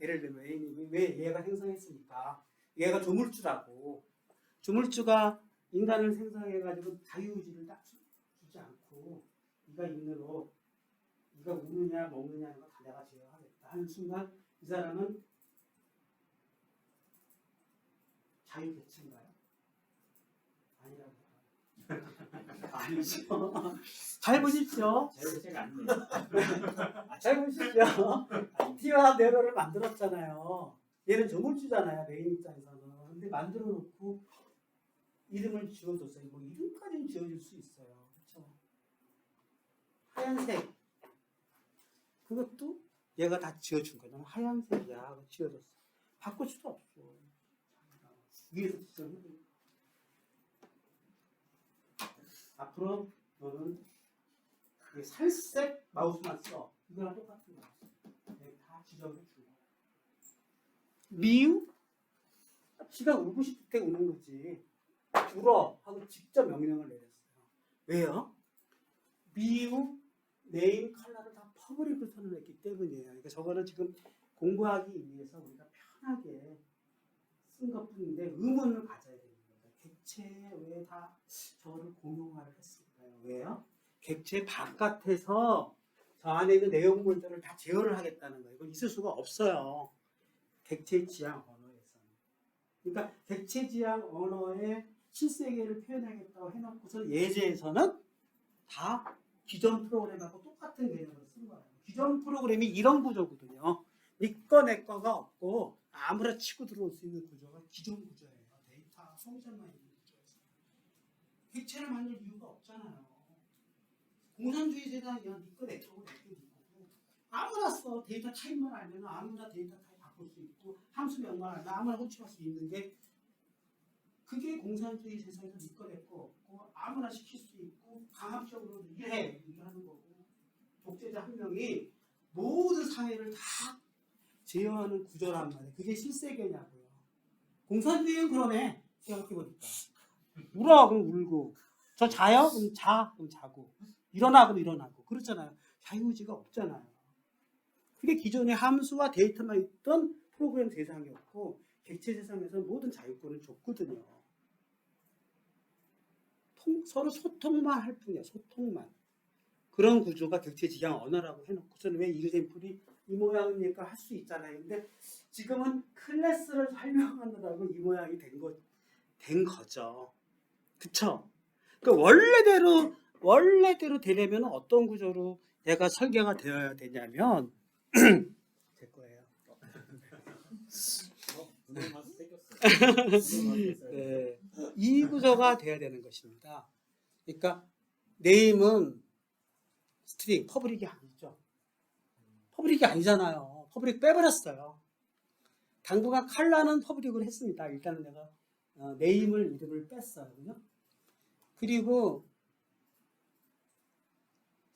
예를 들면 메인이 왜 얘가 생성했으니까 얘가 조물주라고. 조물주가 인간을 생성해가지고 자유의지를 딱 주지 않고 네가 입는 옷, 네가 우느냐 먹느냐는 거 다 내가 제어하겠다 하는 순간 이 사람은 자유개체인가요? 아니라고. 아니죠. 잘 보십시오. 자유체가 아니에요. 잘 보십시오. T와 네로를 만들었잖아요. 얘는 조물주잖아요. 메인 입장에서는. 근데 만들어 놓고 이름을 지어줬어요. 뭐 이름까지는 지어줄 수 있어요. 그렇죠? 하얀색. 그것도 얘가 다 지어준 거야. 난 하얀색이야 하고 지어줬어. 바꿀 수도 없어. 위에서 지정해. 앞으로 너는 살색 마우스만 써. 이거랑 똑같은 거야. 다 지정해 준 거야. 미우? 지가 울고 싶을 때 우는 거지. 울어 하고 직접 명령을 내렸어요. 왜요? 미우, 네임, 컬러를 다 퍼블릭을 선언했기 때문이에요. 그러니까 저거는 지금 공부하기 위해서 우리가 편하게 쓴 것뿐인데 의문을 가져야 되는 거예요. 객체에 왜 다 저거를 공용화를 했을까요? 왜요? 객체 바깥에서 저 안에 있는 내용물들을 다 제어를 하겠다는 거예요. 이건 있을 수가 없어요. 객체 지향 언어에서는. 그러니까 객체 지향 언어의 실세계를 표현하겠다고 해놓고서 예제에서는 다 기존 프로그램하고 똑같은 개념을 쓴 거예요. 기존 프로그램이 이런 구조거든요. 니꺼 내 거가 없고 아무나 치고 들어올 수 있는 구조가 기존 구조예요. 데이터 송전만 있는 구조에서. 객체를 만들 이유가 없잖아요. 공산주의 세상이야. 니꺼 내 거고 내 거 니 거고. 아무나 써. 데이터 타입만 알면 아무나 데이터 타입 바꿀 수 있고 함수 명만 알면 아무나 호출할 수 있는 게 그게 공산주의 세상에서 니꺼 내 거 없고 아무나 시킬 수 있고 강압적으로 일해 이렇게 하는 거고 독재자 한 명이 모든 사회를 다 제어하는 구조란 말이에요. 그게 실세계냐고요. 공산주의는 그러네. 생각해보니까. 울어 그럼 울고 저 자요? 그럼 자 그럼 자고 일어나 그럼 일어나고 그렇잖아요. 자유의지가 없잖아요. 그게 기존의 함수와 데이터만 있던 프로그램 세상이었고 객체 세상에서는 모든 자유권을 줬거든요. 서로 소통만 할 뿐이야. 소통만. 그런 구조가 객체 지향 언어라고 해놓고서는 왜 이그샘플이 이 모양입니까? 할 수 있잖아요. 근데 지금은 클래스를 설명하느라고 이 모양이 된 거죠. 그쵸? 그러니까 원래대로 되려면 어떤 구조로 얘가 설계가 되어야 되냐면 제 거예요. 네, 이 구조가 돼야 되는 것입니다. 그러니까 네임은 스트링, 퍼블릭이 아니죠. 퍼블릭이 아니잖아요. 퍼블릭 빼버렸어요. 당분간 컬러는 퍼블릭을 했습니다. 일단은 내가 네임을 이름을 뺐어요. 그죠? 그리고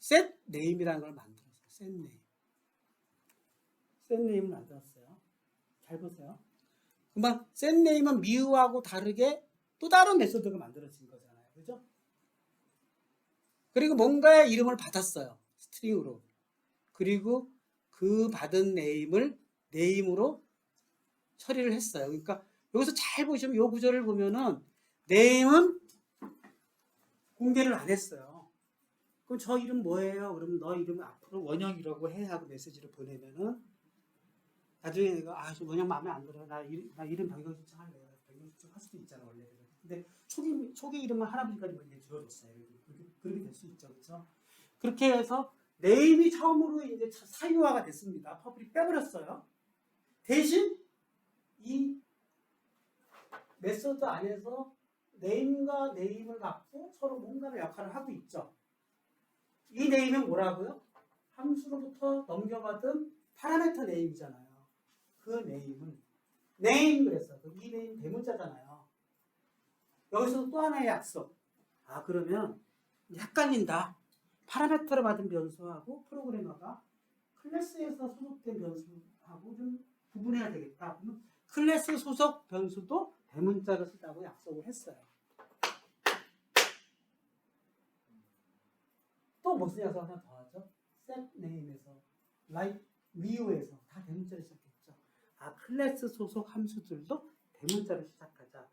셋 네임이라는 걸 만들었어요. 셋 네임. 셋 네임을 만들었어요. 잘 보세요. 금방 셋 네임은 미우하고 다르게 또 다른 메소드가 만들어진 거잖아요. 그죠? 그리고 뭔가의 이름을 받았어요. 스트링으로. 그리고 그 받은 네임을 네임으로 처리를 했어요. 그러니까 여기서 잘 보시면 이 구조를 보면은 네임은 공개를 안 했어요. 그럼 저 이름 뭐예요? 그러면 너 이름 앞으로 원영이라고 해 하고 메시지를 보내면은 나중에 내가 저 원영 마음에 안 들어. 나 이름 변경 신청할래. 변경 신청할 수도 있잖아 원래는. 근데 초기 이름만 할아버지까지 먼저 지어줬어요. 그렇게 될 수 있죠, 그렇죠? 그렇게 해서 네임이 처음으로 이제 사유화가 됐습니다. 퍼블릭 빼버렸어요. 대신 이 메소드 안에서 네임과 네임을 갖고 서로 뭔가를 역할을 하고 있죠. 이 네임은 뭐라고요? 함수로부터 넘겨받은 파라미터 네임이잖아요. 그 네임은 네임 그랬어. 이 네임 대문자잖아요. 여기서 또 하나의 약속. 그러면 헷갈린다. 파라미터를 받은 변수하고 프로그래머가 클래스에서 소속된 변수하고 좀 구분해야 되겠다. 그러면 클래스 소속 변수도 대문자를 쓰자고 약속을 했어요. 또 무슨 약속 하나 더 하죠? set name에서, like, view에서 다 대문자를 시작했죠. 클래스 소속 함수들도 대문자를 시작하자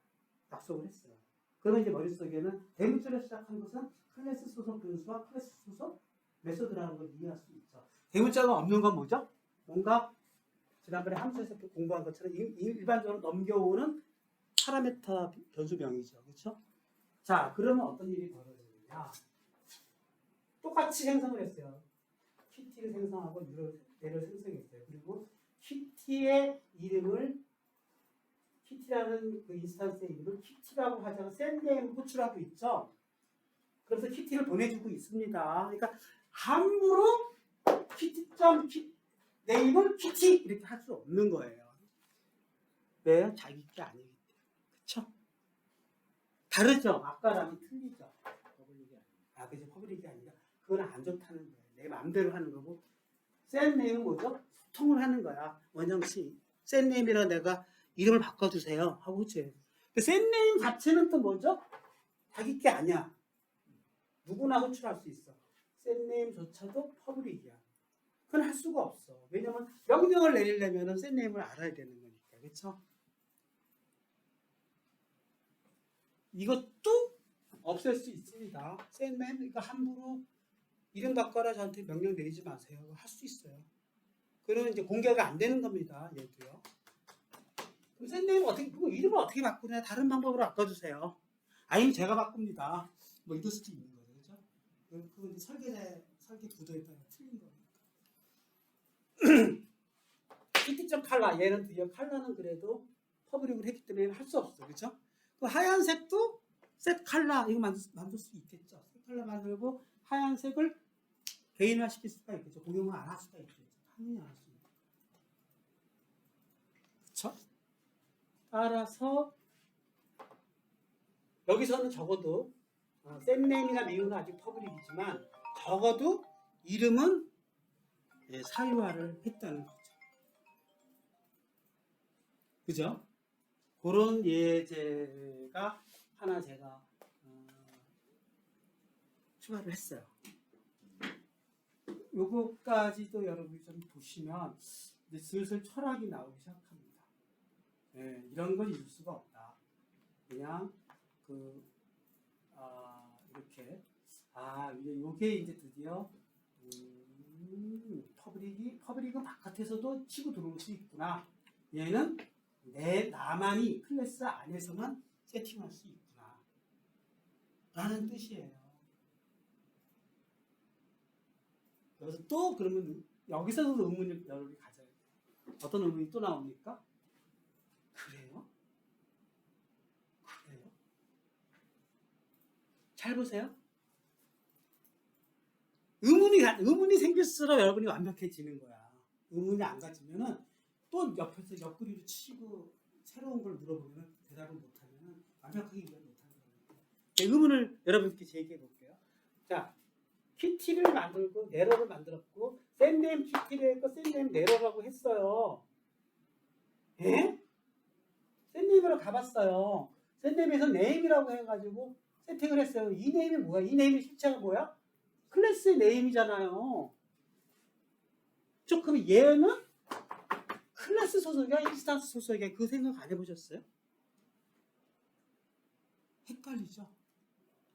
약속을 했어요. 그러면 이제 머릿속에는 대문자를 시작한 것은 클래스 소속 변수와 클래스 소속 메소드라는 걸 이해할 수 있죠. 대문자가 없는 건 뭐죠? 뭔가 지난번에 함수에서 공부한 것처럼 일반적으로 넘겨오는 파라미터 변수명이죠. 그렇죠? 자, 그러면 어떤 일이 벌어지느냐? 똑같이 생성을 했어요. 키티를 생성하고 얘를 생성했어요. 그리고 키티의 이름을 키티라는 그 인스턴스의 이름을 키티라고 하자고 샌드네임을 호출하고 있죠. 그래서 키티를 보내주고 있습니다. 그러니까 함부로 키티.점 네임을 키티 이렇게 할 수 없는 거예요. 왜? 자기 게 아니기 때문에. 그쵸? 다르죠? 아까랑은 틀리죠? 그죠? 퍼블릭이 아니라 그건 안 좋다는 거예요. 내 마음대로 하는 거고 샌네임은 뭐죠? 소통을 하는 거야. 원영씨 샌네임이라 내가 이름을 바꿔주세요 하고 그치? 샌네임 자체는 또 뭐죠? 자기 게 아니야. 누구나 호출할 수 있어. 샌네임조차도 퍼블릭이야. 그건 할 수가 없어. 왜냐면 명령을 내리려면 샌네임을 알아야 되는 거니까. 그렇죠? 이것도 없앨 수 있습니다. 샌네임 그러니까 함부로 이름 바꿔라 저한테 명령 내리지 마세요. 할 수 있어요. 그러면 이제 공개가 안 되는 겁니다. 얘도요. 그럼 샌네임 이름을 어떻게 바꾸냐? 다른 방법으로 바꿔주세요. 아니면 제가 바꿉니다. 뭐 이럴 수도 있는 거죠. 그죠? 그건 이제 설계 구조에 따라 틀린 거니까. 키티.점 컬러 얘는 드디어 컬러는 그래도 퍼블릭을 했기 때문에 할 수 없어. 그렇죠? 그 하얀색도 셋 컬러 이거 만들 수 있겠죠. 셋 컬러 만들고 하얀색을 개인화 시킬 수가 있겠죠. 공용화 안 할 수가 있겠죠. 당연히 안 할 수 있죠. 그렇죠? 따라서 여기서는 적어도 샌네임이나 미우는 아직 퍼블릭이지만 적어도 이름은 사유화를 했다는 거죠. 그죠? 그런 예제가 하나 제가 추가를 했어요. 요거까지도 여러분이 좀 보시면 이제 슬슬 철학이 나오기 시작합니다. 이런 건 있을 수가 없다. 그냥 이렇게 이제 요게 이제 드디어 퍼블릭은 바깥에서도 치고 들어올 수 있구나. 얘는 나만이 클래스 안에서만 세팅할 수 있구나 라는 뜻이에요. 그래서 또 그러면 여기서도 의문을 여러분이 가져야 돼요. 어떤 의문이 또 나옵니까? 그래요? 잘 보세요. 의문이 생길수록 여러분이 완벽해지는 거야. 의문이 안 가지면은 또 옆에서 옆구리를 치고 새로운 걸 물어보면 대답을 못하면 완벽하게 이해를 못하는 거예요. 의문을 여러분께 제기해 볼게요. 자, 키티를 만들고 네러를 만들었고 샌네임 키티를 했고 샌네임 네러라고 했어요. 예? 샌네임으로 가봤어요. 샌네임에서 네임이라고 해가지고 세팅을 했어요. 이 네임이 뭐야? 이 네임의 실체가 뭐야? 클래스의 네임이잖아요. 조금 얘는 클래스 소속이야? 인스턴스 소속이야? 그 생각 안 해보셨어요? 헷갈리죠?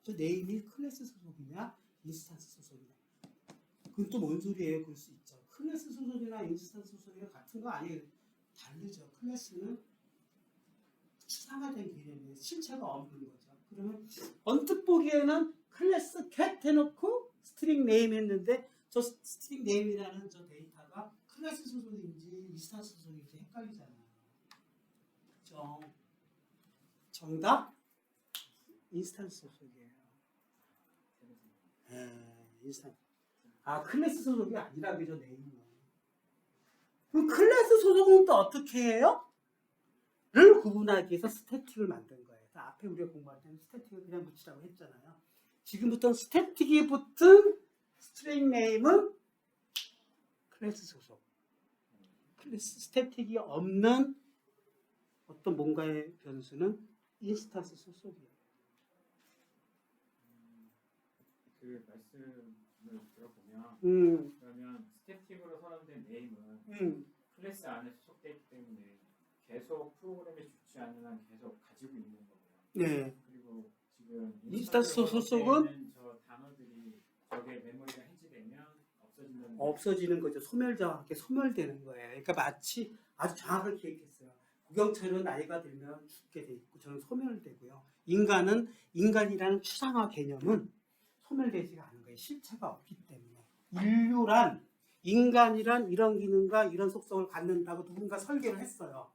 저 네임이 클래스 소속이냐? 인스턴스 소속이냐? 그건 또 뭔 소리예요? 그럴 수 있죠. 클래스 소속이나 인스턴스 소속이나 같은 거 아니에요. 다르죠. 클래스는 추상화된 개념이에요. 실체가 없는 거죠. 그러면 언뜻 보기에는 클래스 cat 해놓고 스트링 네임 했는데 저 스트링 네임이라는 저 데이터가 클래스 소속인지 인스턴스 소속인지 헷갈리잖아요. 그죠? 정답? 인스턴스 소속이에요. 인스턴스. 아, 클래스 소속이 아니라 그죠, 네임은. 그럼 클래스 소속은 또 어떻게 해요? 를 구분하기 위해서 스태틱을 만든 거예요. 앞에 우리가 공부할 때는 스태틱을 그냥 붙이라고 했잖아요. 지금부터 스태틱이 붙은 스트링 네임은 클래스 소속. 클래스 스태틱이 없는 어떤 뭔가의 변수는 인스턴스 소속이에요. 그 말씀을 들어보면 그러면 스태틱으로 선언된 네임은 클래스 안에 소속되어 있기 때문에 계속 프로그램에 죽지 않는 한 계속 가지고 있는 거고요. 네. 그리고 지금 인스턴스 소속은 저 단어들이 저게 메모리가 해지되면 없어지는 거죠. 소멸자와 함께 소멸되는 거예요. 그러니까 마치 아주 정확하게 기억했어요. 구경철은 나이가 들면 죽게 돼 있고 저는 소멸되고요. 인간이라는 추상화 개념은 소멸되지가 않은 거예요. 실체가 없기 때문에. 인간이란 이런 기능과 이런 속성을 갖는다고 누군가 설계를 했어요.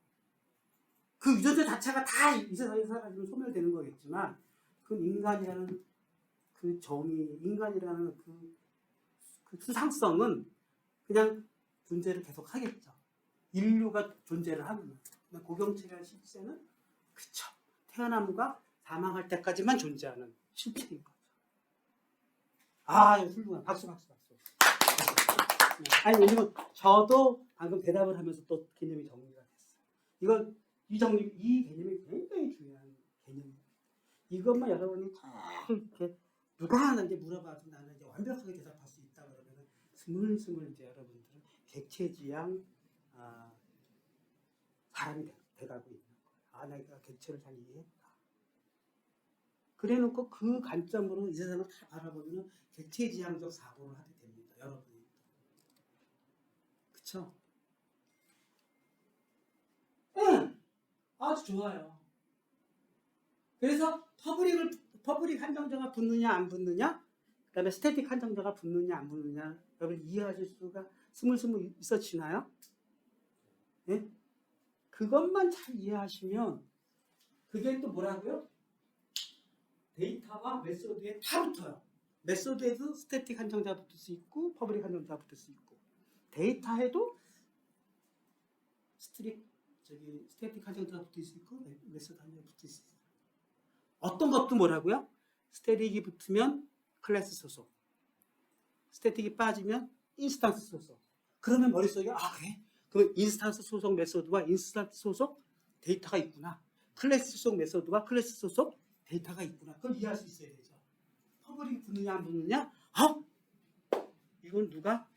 그 유전자 자체가 다 이 세상에 사라지면 소멸되는 거겠지만 그 인간이라는 그 정의, 인간이라는 그 수상성은 그냥 존재를 계속 하겠죠. 인류가 존재를 하는 거예요. 고경철이라는 실체는 그쵸. 태어남과 사망할 때까지만 존재하는 실체인 거죠. 아, 훌륭한 박수. 아니, 왜냐면 저도 방금 대답을 하면서 또 개념이 정리가 됐어요. 이 개념이 굉장히 중요한 개념입니다. 이것만 여러분이 잘 이렇게 누가 하는지 물어봐도 나는 이제 완벽하게 대답할 수 있다 그러면 스물스물 이제 여러분들은 객체지향 사람이 돼가고 있는 거예요. 아, 내가 객체를 잘 이해했다. 그래놓고 그 관점으로 이 세상을 다 바라보면 객체지향적 사고를 하게 됩니다. 여러분이. 그쵸? 응! 아주 좋아요. 그래서 퍼블릭 한정자가 붙느냐 안 붙느냐, 그 다음에 스태틱 한정자가 붙느냐 안 붙느냐, 여러분 이해하실 수가 스물스물 있어지나요? 네? 그것만 잘 이해하시면 그게 또 뭐라고요? 데이터와 메소드에 다 붙어요. 메소드에도 스태틱 한정자가 붙을 수 있고 퍼블릭 한정자가 붙을 수 있고 데이터에도 스태틱 한정자가 붙을 수 있고 메소드 한정자가 붙을 수 있어요. 어떤 것도 뭐라고요? 스태틱이 붙으면 클래스 소속, 스태틱이 빠지면 인스턴스 소속. 그러면 머릿속에 그래? 그럼 인스턴스 소속 메소드와 인스턴스 소속 데이터가 있구나. 클래스 소속 메소드와 클래스 소속 데이터가 있구나. 그걸 이해할 수 있어야 되죠. 퍼블릭이 붙느냐 안 붙느냐? 이건 누가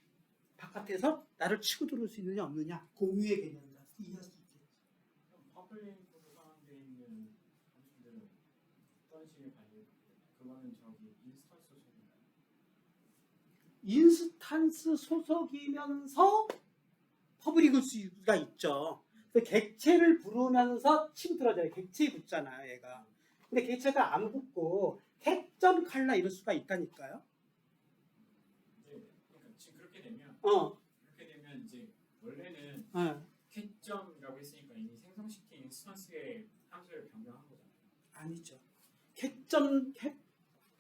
바깥에서 나를 치고 들어올 수 있느냐 없느냐? 공유의 개념이다. 이해할 수 있겠죠. 퍼블릭으로 선언되어 있는 함수들은 어떤 식의 관리? 그거는 저기 인스턴스 소속인가요? 인스턴스 소속이면서 퍼블릭일 수가 있죠. 객체를 부르면서 치고들어져요. 객체에 붙잖아요, 얘가. 근데 객체가 안 붙고 객점 칼라 이럴 수가 있다니까요. 네, 그러니까 지금 그렇게 되면 이제 원래는 캣점이라고 했으니까 이미 생성시킨 인스턴스의 함수를 변경한 거잖아요. 아니죠.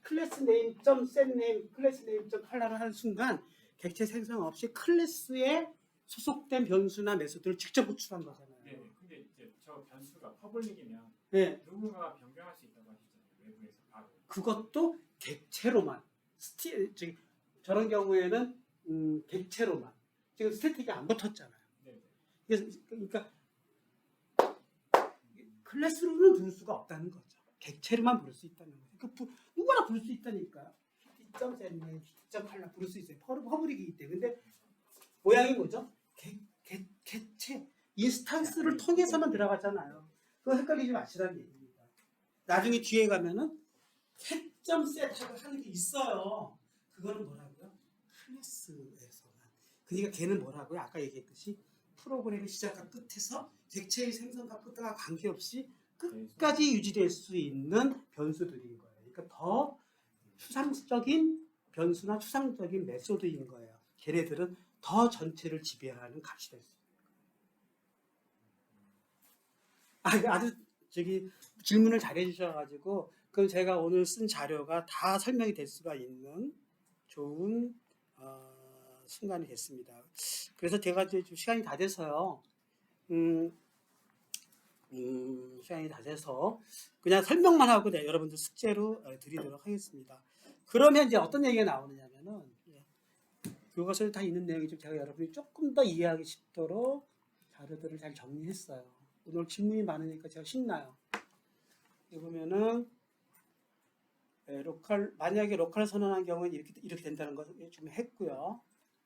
클래스 네임 점 셋 네임 클래스 네임 점 칼라를 하는 순간 객체 생성 없이 클래스의 소속된 변수나 메소드를 직접 호출한 거잖아요. 네. 근데 이제 저 변수가 퍼블릭이면 네. 누군가가 변경할 수 있다고 하시잖아요. 외부에서 바로. 그것도 객체로만. 저런 경우에는 객체로만. 지금 스태틱이 안 붙었잖아요. 네. 그러니까 클래스로는 부를 수가 없다는 거죠. 객체로만 부를 수 있다는 거죠. 그러니까 누구나 부를 수 있다니까요. T.셋네, T.칼라 부를 수 있어요. 퍼블릭이기 때문에. 근데 모양이 뭐죠? 객체, 인스탄스를 통해서만 들어가잖아요. 그거 헷갈리지 마시라는 얘기입니다. 나중에 뒤에 가면은 cat.set하고 하는 게 있어요. 그거는 뭐라고요? 클래스에서만. 그러니까 걔는 뭐라고요? 아까 얘기했듯이 프로그램의 시작과 끝에서 객체의 생성과 끝과 관계없이 끝까지 유지될 수 있는 변수들인 거예요. 그러니까 더 추상적인 변수나 추상적인 메소드인 거예요. 걔네들은 더 전체를 지배하는 값이 될 수 있어요. 아주 질문을 잘해 주셔가지고 그럼 제가 오늘 쓴 자료가 다 설명이 될 수가 있는 좋은 순간이 됐습니다. 그래서 제가 이제 좀 시간이 다 돼서요. 시간이 다 돼서 그냥 설명만 하고 여러분들 숙제로 드리도록 하겠습니다. 그러면 이제 어떤 얘기가 나오느냐면은 교과서에 다 있는 내용이 좀 제가 여러분이 조금 더 이해하기 쉽도록 자료들을 잘 정리했어요. 오늘 질문이 많으니까 제가 신나요. 여기 보면은 만약에 로컬 선언한 경우는 이렇게 된다는 것을 좀 했고요.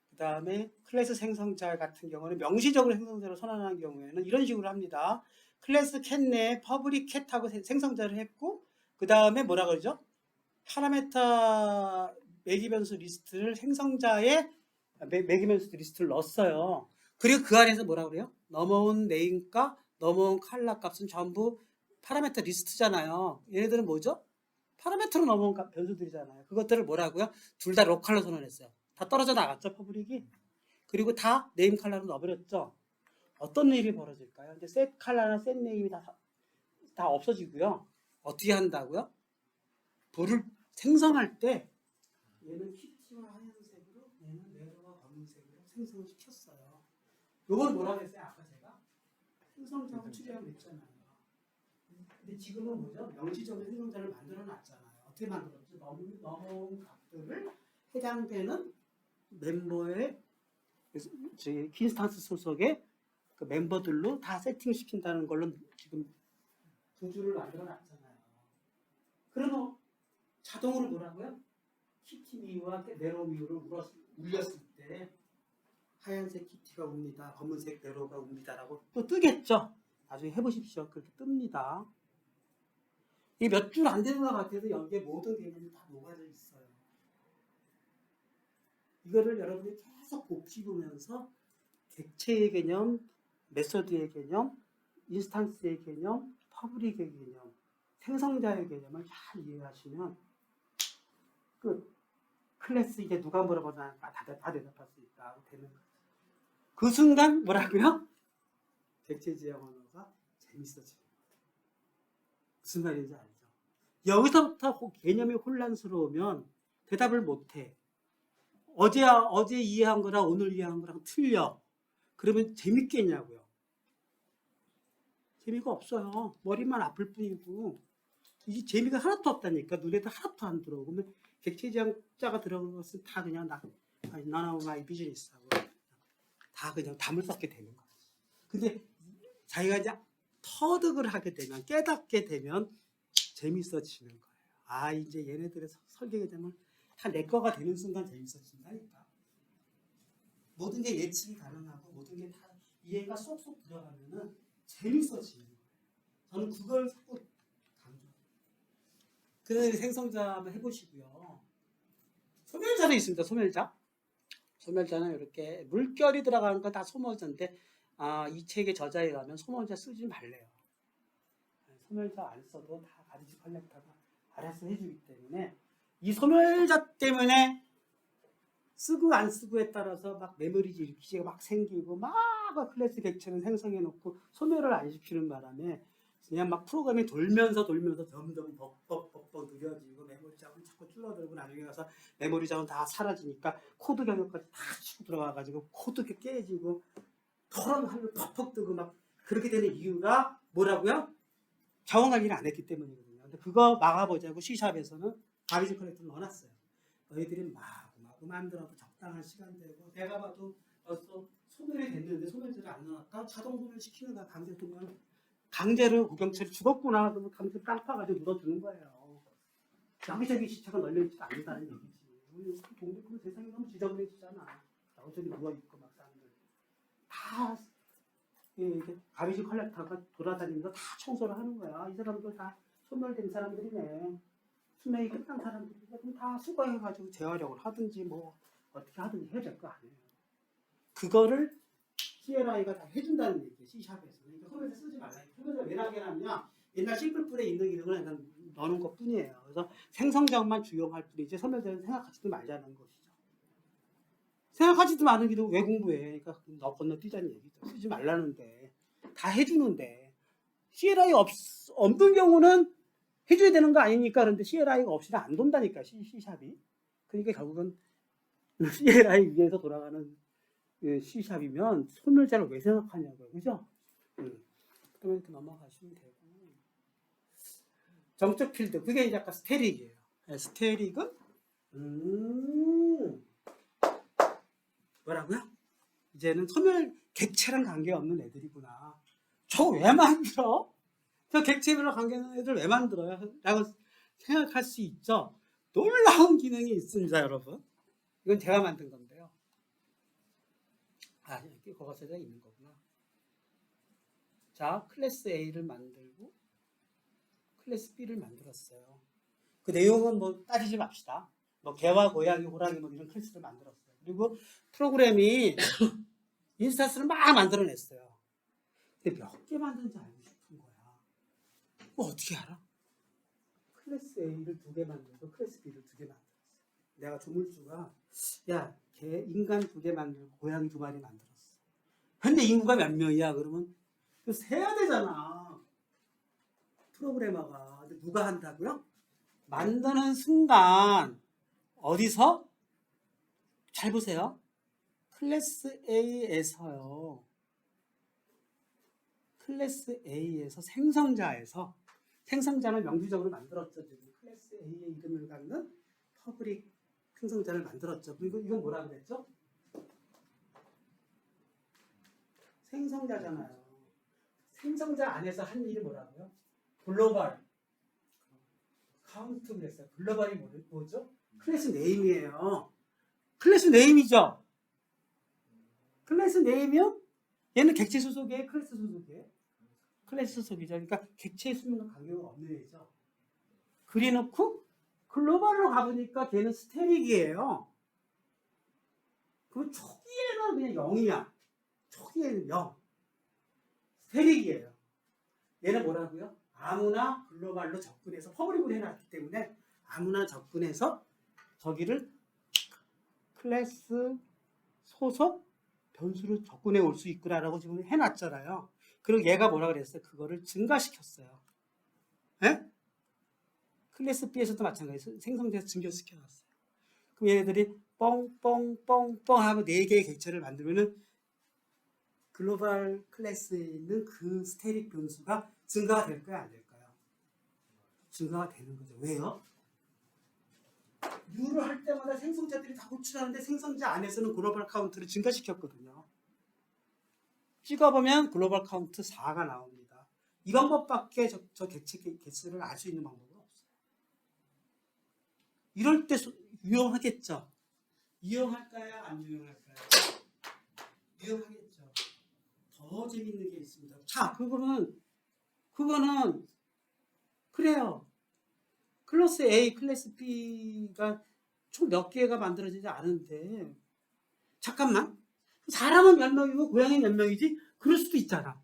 그 다음에 클래스 생성자 같은 경우는 명시적으로 생성자를 선언하는 경우에는 이런 식으로 합니다. 클래스 cat 내에 퍼블릭 cat하고 생성자를 했고 그 다음에 뭐라 그러죠? 파라메타 매기변수 리스트를 생성자의 매기변수 리스트를 넣었어요. 그리고 그 안에서 뭐라 그래요? 넘어온 네임과 넘어온 칼라 값은 전부 파라메타 리스트잖아요. 얘네들은 뭐죠? 파라메터로 넘어온 변수들이잖아요. 그것들을 뭐라고요? 둘 다 로컬로 선언했어요. 다 떨어져 나갔죠, 퍼블릭이. 그리고 다 네임 칼라로 넣어버렸죠. 어떤 일이 벌어질까요? 이제 셋 칼라나 셋 네임이 다 없어지고요. 어떻게 한다고요? 불을 생성할 때 얘는 퀴티와 하얀색으로 얘는 네로와 검은색으로 생성을 시켰어요. 이걸 뭐라고 했어요? 아까 제가 생성자고 추리하고 있잖아요. 근데 지금은 뭐죠? 명시적인 생성자를 만들어 놨잖아요. 어떻게 만들었죠? 넘어온 값들을 해당되는 멤버의 퀸스탄스 소속의 그 멤버들로 다 세팅시킨다는 걸로 지금 구조를 만들어 놨잖아요. 그러면 자동으로 뭐라고요? 키티 미우와 네로 미우를 울렸을 때 하얀색 키티가 웁니다. 검은색 네로가 웁니다라고 또 뜨겠죠? 나중에 해보십시오. 그렇게 뜹니다. 이 몇 줄 안 되는 것 같아도 여기에 모든 개념이 다 녹아져 있어요. 이거를 여러분이 계속 곱씹으면서 객체의 개념, 메소드의 개념, 인스탄스의 개념, 퍼블릭의 개념, 생성자의 개념을 잘 이해하시면 클래스 이제 누가 물어보나 다 대답할 수 있다 되는 거죠. 그 순간 뭐라고요? 객체 지향 언어가 재밌어지는 거예요. 무슨 말인지 알죠? 여기서부터 개념이 혼란스러우면 대답을 못해. 어제 이해한 거랑 오늘 이해한 거랑 틀려. 그러면 재밌겠냐고요. 재미가 없어요. 머리만 아플 뿐이고 이게 재미가 하나도 없다니까. 눈에도 하나도 안 들어오고. 그러면 객체지향자가 들어간 것은 다 그냥 none of my business하고 다 그냥 담을 쌓게 되는 거예요. 근데 자기가 이제 터득을 하게 되면 깨닫게 되면 재밌어지는 거예요. 아 이제 얘네들의 설계 개념을 다 내 거가 되는 순간 재밌어진다니까. 모든 게 예측이 가능하고 모든 게 다 이해가 쏙쏙 들어가면은 재밌어지는 거예요. 저는 그걸 자꾸 강조해요. 그래서 생성자 한번 해보시고요. 소멸자도 있습니다. 소멸자. 소멸자는 이렇게 물결이 들어가는 건 다 소멸자인데 이 책의 저자에 가면 소멸자 쓰지 말래요. 소멸자 안 써도 다 가디지 컬렉터가 알아서 해주기 때문에 이 소멸자 때문에 쓰고 안 쓰고에 따라서 막 메모리지 일기가 막 생기고 막 클래스 객체는 생성해 놓고 소멸을 안 시키는 바람에 그냥 막 프로그램이 돌면서 점점 벅벅 느려지고 메모리 자원 자꾸 줄어들고 나중에 가서 메모리 자원 다 사라지니까 코드 경역까지 다 치고 들어와가지고 코드가 깨지고 토론 하면 퍽퍽 뜨고 막 그렇게 되는 이유가 뭐라고요? 자원 관리를 안 했기 때문이거든요. 근데 그거 막아보자고 C샵에서는 가비지 컬렉터를 넣어놨어요. 너희들이 마구 만들어도 적당한 시간 되고 내가 봐도 벌써 소멸이 됐는데 소멸제를 안 넣었다? 자동 소멸시키는 거야. 강제 소멸. 강제로 구경철이 죽었구나. 그러면 강제 깜빡가지고 묻어두는 거예요. 여기저기 시체가 널려있지 않는다는 얘기지. 동백구는 세상이 너무 지저분해지잖아. 여기저기 누워있고 막 사람들. 다 이게 가비지 컬렉터가 돌아다니면서 다 청소를 하는 거야. 이 사람들 다 소멸된 사람들이네. 수명이 끝난 사람들이니까 그럼 다 수거해가지고 재활용을 하든지 뭐 어떻게 하든지 해야 될 거 아니에요. 그거를 CLI가 다 해준다는 얘기예요. C샵에서. 그러니까 소멸제 쓰지 말라. 소멸제 왜 나게냐면 옛날 심플풀에 있는 기능을 그냥 넣는 것 뿐이에요. 그래서 생성자만 주용할 뿐이지 소멸제는 생각하지도 말자는 것이죠. 생각하지도 않은 기능 왜 공부해? 그러니까 너 건너뛰자는 얘기죠. 쓰지 말라는데 다 해주는데 CLI 없는 경우는 해줘야 되는 거 아니니까. 그런데 CLI가 없이는 안 돈다니까 C샵이. 그러니까 결국은 CLI 위에서 돌아가는 C샵이면 소멸자를 왜 생각하냐고요. 그죠? 그러면 이렇게 넘어가시면 되고. 정적 필드. 그게 이제 아까 스테릭이에요. 스테릭은 뭐라고요? 이제는 소멸 객체랑 관계없는 애들이구나. 저 왜 만들어? 저 객체별로 관계없는 애들 왜 만들어요? 라고 생각할 수 있죠. 놀라운 기능이 있습니다, 여러분. 이건 제가 만든 건데요. 아, 이렇게 거기서 있는 거구나. 자, 클래스 A를 만들고 클래스 B를 만들었어요. 그 내용은 뭐 따지지 맙시다. 뭐 개와 고양이, 호랑이 뭐 이런 클래스를 만들었어요. 그리고 프로그램이 인스턴스를 막 만들어냈어요. 근데 몇 개 만드는지 알고 싶은 거야. 뭐 어떻게 알아? 클래스 A를 2개 만들고 클래스 B를 2개 만들었어요. 내가 조물주가 야, 개 인간 2개 만들고 고양이 2마리 만들었어. 근데 인구가 몇 명이야? 그러면 그 세야 되잖아. 프로그래머가. 근데 누가 한다고요? 만드는 순간 어디서? 잘 보세요. 클래스 A에서요. 클래스 A에서 생성자는 명시적으로 만들었죠. 지금 클래스 A의 이름을 갖는 퍼블릭 생성자를 만들었죠. 그리고 이건 뭐라 그랬죠? 생성자잖아요. 생성자 안에서 한 일이 뭐라고요? 글로벌 카운트 그랬어요. 글로벌이 뭐죠? 클래스 네임이에요. 클래스 네임이죠. 클래스 네임이요? 얘는 객체 소속이에요? 클래스 소속이에요? 클래스 소속이죠. 그러니까 객체 수명과 관계가 없는 애죠. 그래놓고 글로벌로 가보니까 걔는 스테릭이에요. 그 초기에는 그냥 0이야. 초기에는 0. 스테릭이에요. 얘는 뭐라고요? 아무나 글로벌로 접근해서 퍼블릭으로 해놨기 때문에 아무나 접근해서 저기를 클래스 소속 변수로 접근해 올 수 있구나라고 지금 해놨잖아요. 그리고 얘가 뭐라 그랬어요? 그거를 증가시켰어요. 예? 클래스 B에서도 마찬가지로 생성돼서 증가시켜놨어요. 그럼 얘네들이 뻥뻥뻥뻥 하고 4개의 객체를 만들면은 글로벌 클래스에 있는 그 스테릭 변수가 증가가 될까요? 안 될까요? 증가가 되는 거죠. 왜요? U를 할 때마다 생성자들이 다 호출하는데 생성자 안에서는 글로벌 카운트를 증가시켰거든요. 찍어보면 글로벌 카운트 4가 나옵니다. 이 방법밖에 저 객체 개수를 알 수 있는 방법은 없어요. 이럴 때 유용하겠죠? 유용할까요? 안 유용할까요? 유용하겠죠. 더 재밌는 게 있습니다. 자, 그거는 그래요. 클래스 A, 클래스 B가 총 몇 개가 만들어지지 않은데 잠깐만. 사람은 몇 명이고 고양이 몇 명이지? 그럴 수도 있잖아.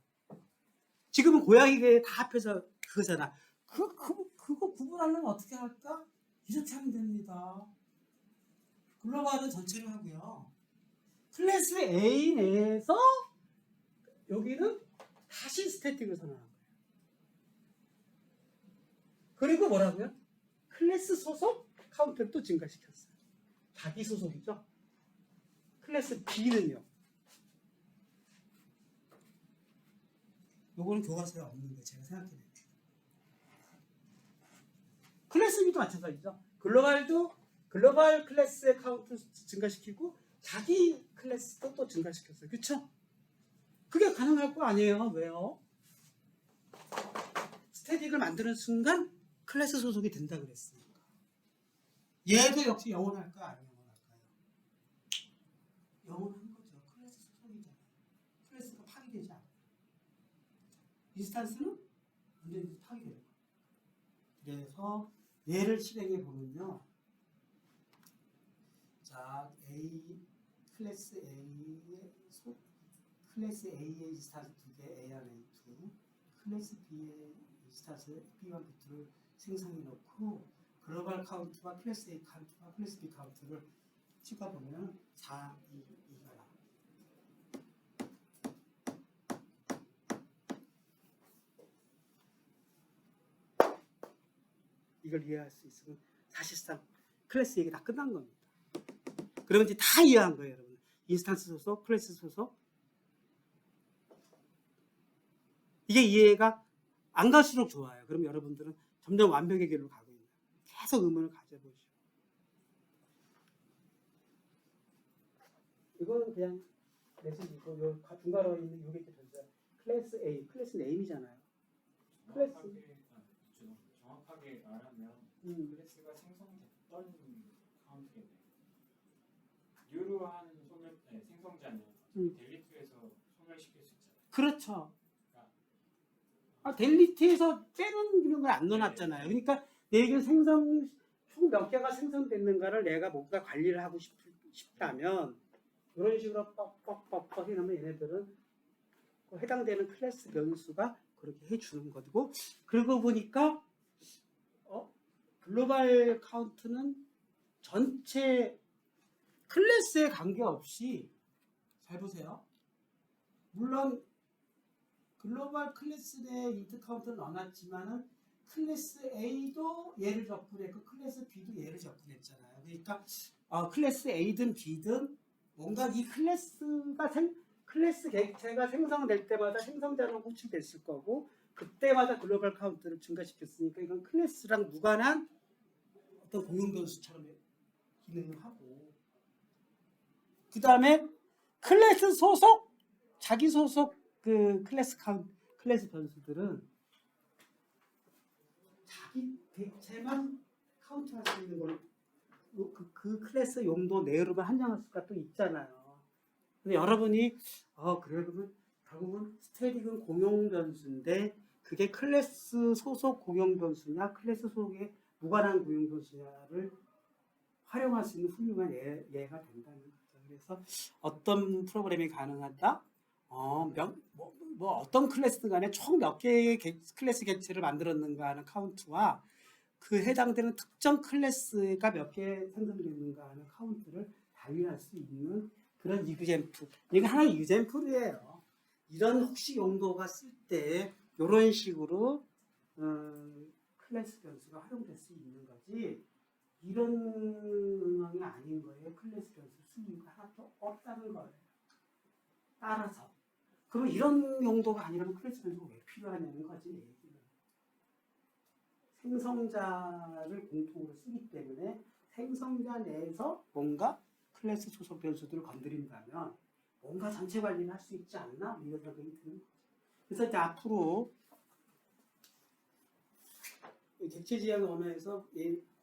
지금은 고양이가 다 합해서 그거잖아. 그거 구분하려면 어떻게 할까? 이렇게 하면 됩니다. 글로벌은 전체로 하고요. 클래스 A 내에서 여기는 다시 스태틱을 선언한 거예요. 그리고 뭐라고요? 클래스 소속 카운트를 또 증가시켰어요. 자기 소속이죠. 클래스 B는요. 요거는 교과서에 없는 거예요. 제가 생각해낸 게. 클래스 B도 마찬가지죠. 글로벌 클래스의 카운트 증가시키고 자기 클래스도 또 증가시켰어요. 그쵸? 그게 가능할 거 아니에요. 왜요? 스태틱을 만드는 순간 클래스 소속이 된다 그랬으니까. 얘도 역시 영원할까 안 영원할까요? 영원한 거죠. 클래스 소속이잖아요. 클래스가 파기되지 않아요. 인스탄스는 언제든지 파기돼요. 그래서 얘를 실행해 보면요. 자, 클래스 A의 인스탄스 2개, A1, A2, 클래스 B의 인스탄스 B1, B2를 생성해 놓고 글로벌 카운트와 클래스 A 카운트와 클래스 B 카운트를 찍어보면 4, 2, 2가 나와요. 이걸 이해할 수 있으면 사실상 클래스 얘기 다 끝난 겁니다. 그러면 이제 다 이해한 거예요, 여러분. 인스탄스 소속, 클래스 소속. 이게 이해가 안 갈수록 좋아요. 그럼 여러분들은 점점 완벽의 길로 가고 있는 거예요. 계속 의문을 가져보시죠. 이거는 그냥 메시지고, 요 중괄호에 있는 요게 전자. 클래스 A, 클래스 네임이잖아요. 정확하게 말하면 클래스가 생성됐던 카운트겠네요. 뉴로한 생성자는 델리트에서 소멸시킬 수 있잖아요. 그렇죠. 델리트에서 빼는 기능을 안 넣어놨잖아요. 그러니까 내 얘기는 총 몇 개가 생성됐는가를 내가 뭔가 관리를 하고 싶다면 이런 식으로 뻑뻑뻑뻑 해놓으면 얘네들은 그 해당되는 클래스 변수가 그렇게 해주는 거고, 그러고 보니까 글로벌 카운트는 전체 클래스에 관계없이 잘 보세요. 물론 글로벌 클래스 내 인트 카운트를 넣어놨지만은 클래스 A도 얘를 접근했고 클래스 B도 얘를 접근했잖아요. 그러니까 클래스 A든 B든 뭔가 이 클래스 객체가 생성될 때마다 생성자로 호출됐을 거고 그때마다 글로벌 카운트를 증가시켰으니까 이건 클래스랑 무관한 어떤 공용 변수처럼 기능을 하고, 그 다음에 클래스 소속, 자기 소속 그 클래스 변수들은 자기 객체만 카운트할 수 있는 걸 그 클래스 용도 내로만 한정할 수가 또 있잖아요. 근데 여러분이 그러면 결국은 스태틱은 공용 변수인데 그게 클래스 소속 공용 변수냐 클래스 소속의 무관한 공용 변수냐를 활용할 수 있는 훌륭한 예가 된다는 거죠. 그래서 어떤 프로그램이 가능하다? 어떤 클래스든 간에 총 몇 개의 클래스 객체를 만들었는가 하는 카운트와 그 해당되는 특정 클래스가 몇 개 생성됐는가 하는 카운트를 달리할 수 있는 그런 유젠플. 이게 하나의 유젠플이에요. 이런 혹시 용도가 쓸 때 이런 식으로 클래스 변수가 활용될 수 있는 거지, 이런 응용이 아닌 거예요. 클래스 변수 쓸이유가 하나도 없다는 거예요. 따라서 그럼 이런 용도가 아니라면 클래스 변수가 왜 필요하냐는 거지. 얘기는. 생성자를 공통으로 쓰기 때문에 생성자 내에서 뭔가 클래스 소속 변수들을 건드린다면 뭔가 전체 관리를 할 수 있지 않나? 이런 생각이 드는 거죠. 그래서 이제 앞으로 객체 지향 언어에서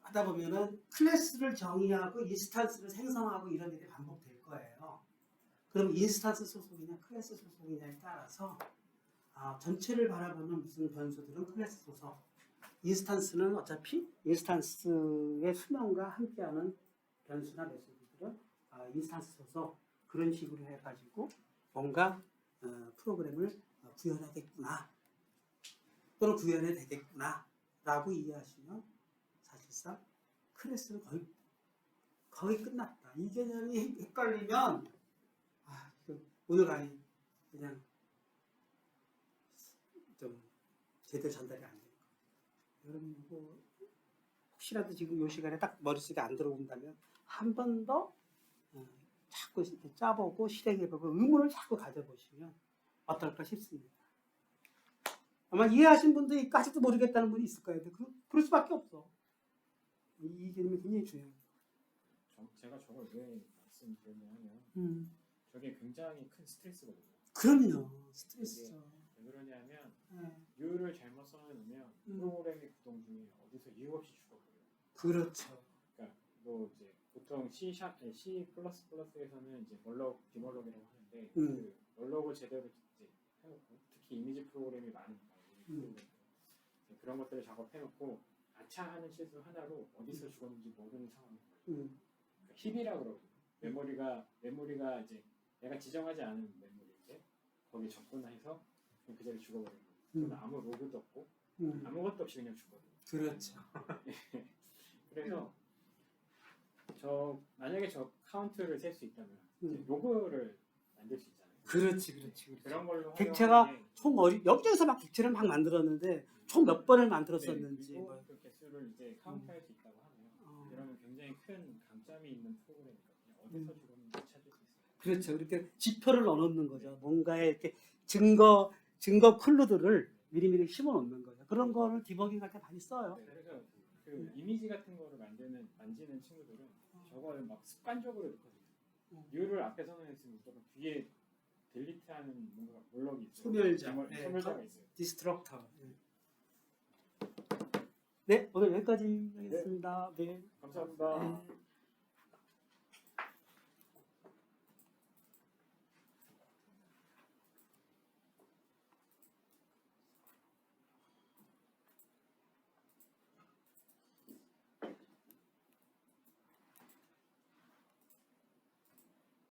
하다 보면은 클래스를 정의하고 인스탄스를 생성하고 이런 일이 반복될 거예요. 그럼 인스탄스 소속이냐 클래스 소속이냐에 따라서 전체를 바라보는 무슨 변수들은 클래스 소속, 인스탄스는 어차피 인스탄스의 수명과 함께하는 변수나 메소드들은 인스탄스 소속, 그런 식으로 해가지고 뭔가 프로그램을 구현하겠구나 또는 구현해야 되겠구나 라고 이해하시면 사실상 클래스는 거의 끝났다. 이 개념이 헷갈리면 오늘 강의 그냥 좀 제대로 전달이 안 돼요. 여러분 이거 혹시라도 지금 요 시간에 딱 머릿속에 안 들어온다면 한 번 더 자꾸 이렇게 짜보고 실행해보고 의문을 자꾸 가져보시면 어떨까 싶습니다. 아마 이해하신 분도 있고 아직도 모르겠다는 분이 있을 거예요. 그럴 수밖에 없어. 이 개념이 굉장히 중요해요. 제가 저걸 왜 말씀드렸냐면 저게 굉장히 큰 스트레스거든요. 그럼요. 스트레스죠. 왜 그러냐면 네. 유를 잘못 써놓으면 프로그램이 구동 중에 어디서 이유 없이 죽어버려요. 그렇죠. 그러니까 뭐 이제 보통 C++에서는 이제 멀럭, 디멀럭이라고 하는데 그 멀럭을 제대로 이제 해놓고 특히 이미지 프로그램이 많으니까 그런 것들을 작업해놓고 아차하는 실수 하나로 어디서 죽었는지 모르는 상황인 거예요. 그러니까 힙이라 그러거든요. 메모리가 이제 내가 지정하지 않은 메모리인데 거기 접근해서 그 자리에 죽어버리는 거예요. 그러면 아무 로그도 없고 아무것도 없이 그냥 죽거든요. 그렇죠. 그래서 만약에 저 카운트를 셀 수 있다면 이제 로그를 만들 수 있잖아요. 그렇지. 그런 걸로 객체가 활용하는 게 총 여기저기서 막 객체를 막 만들었는데 총 몇 번을 만들었었는지. 네, 그리고 그 개수를 이제 카운트할 수 있다고 하면 그러면 굉장히 큰 강점이 있는 프로그램이거든요. 어디서 죽었는지 찾을 수 있어요. 그렇죠. 이렇게 지표를 넣어놓는 거죠. 뭔가에 이렇게 증거 클루들을 미리미리 심어놓는 거죠. 그런 거를 디버깅할 때 많이 써요. 그래서 그 이미지 같은 거를 만지는 친구들은 저거를 막 습관적으로 넣거든요. 유를 앞에 선언했으면 무조건 뒤에 딜리트하는 뭔가 몰럭이 있어요. 소멸자. 소멸자가 있어요. 디스트럭터. 네, 오늘 여기까지 하겠습니다. 네. 감사합니다. 네.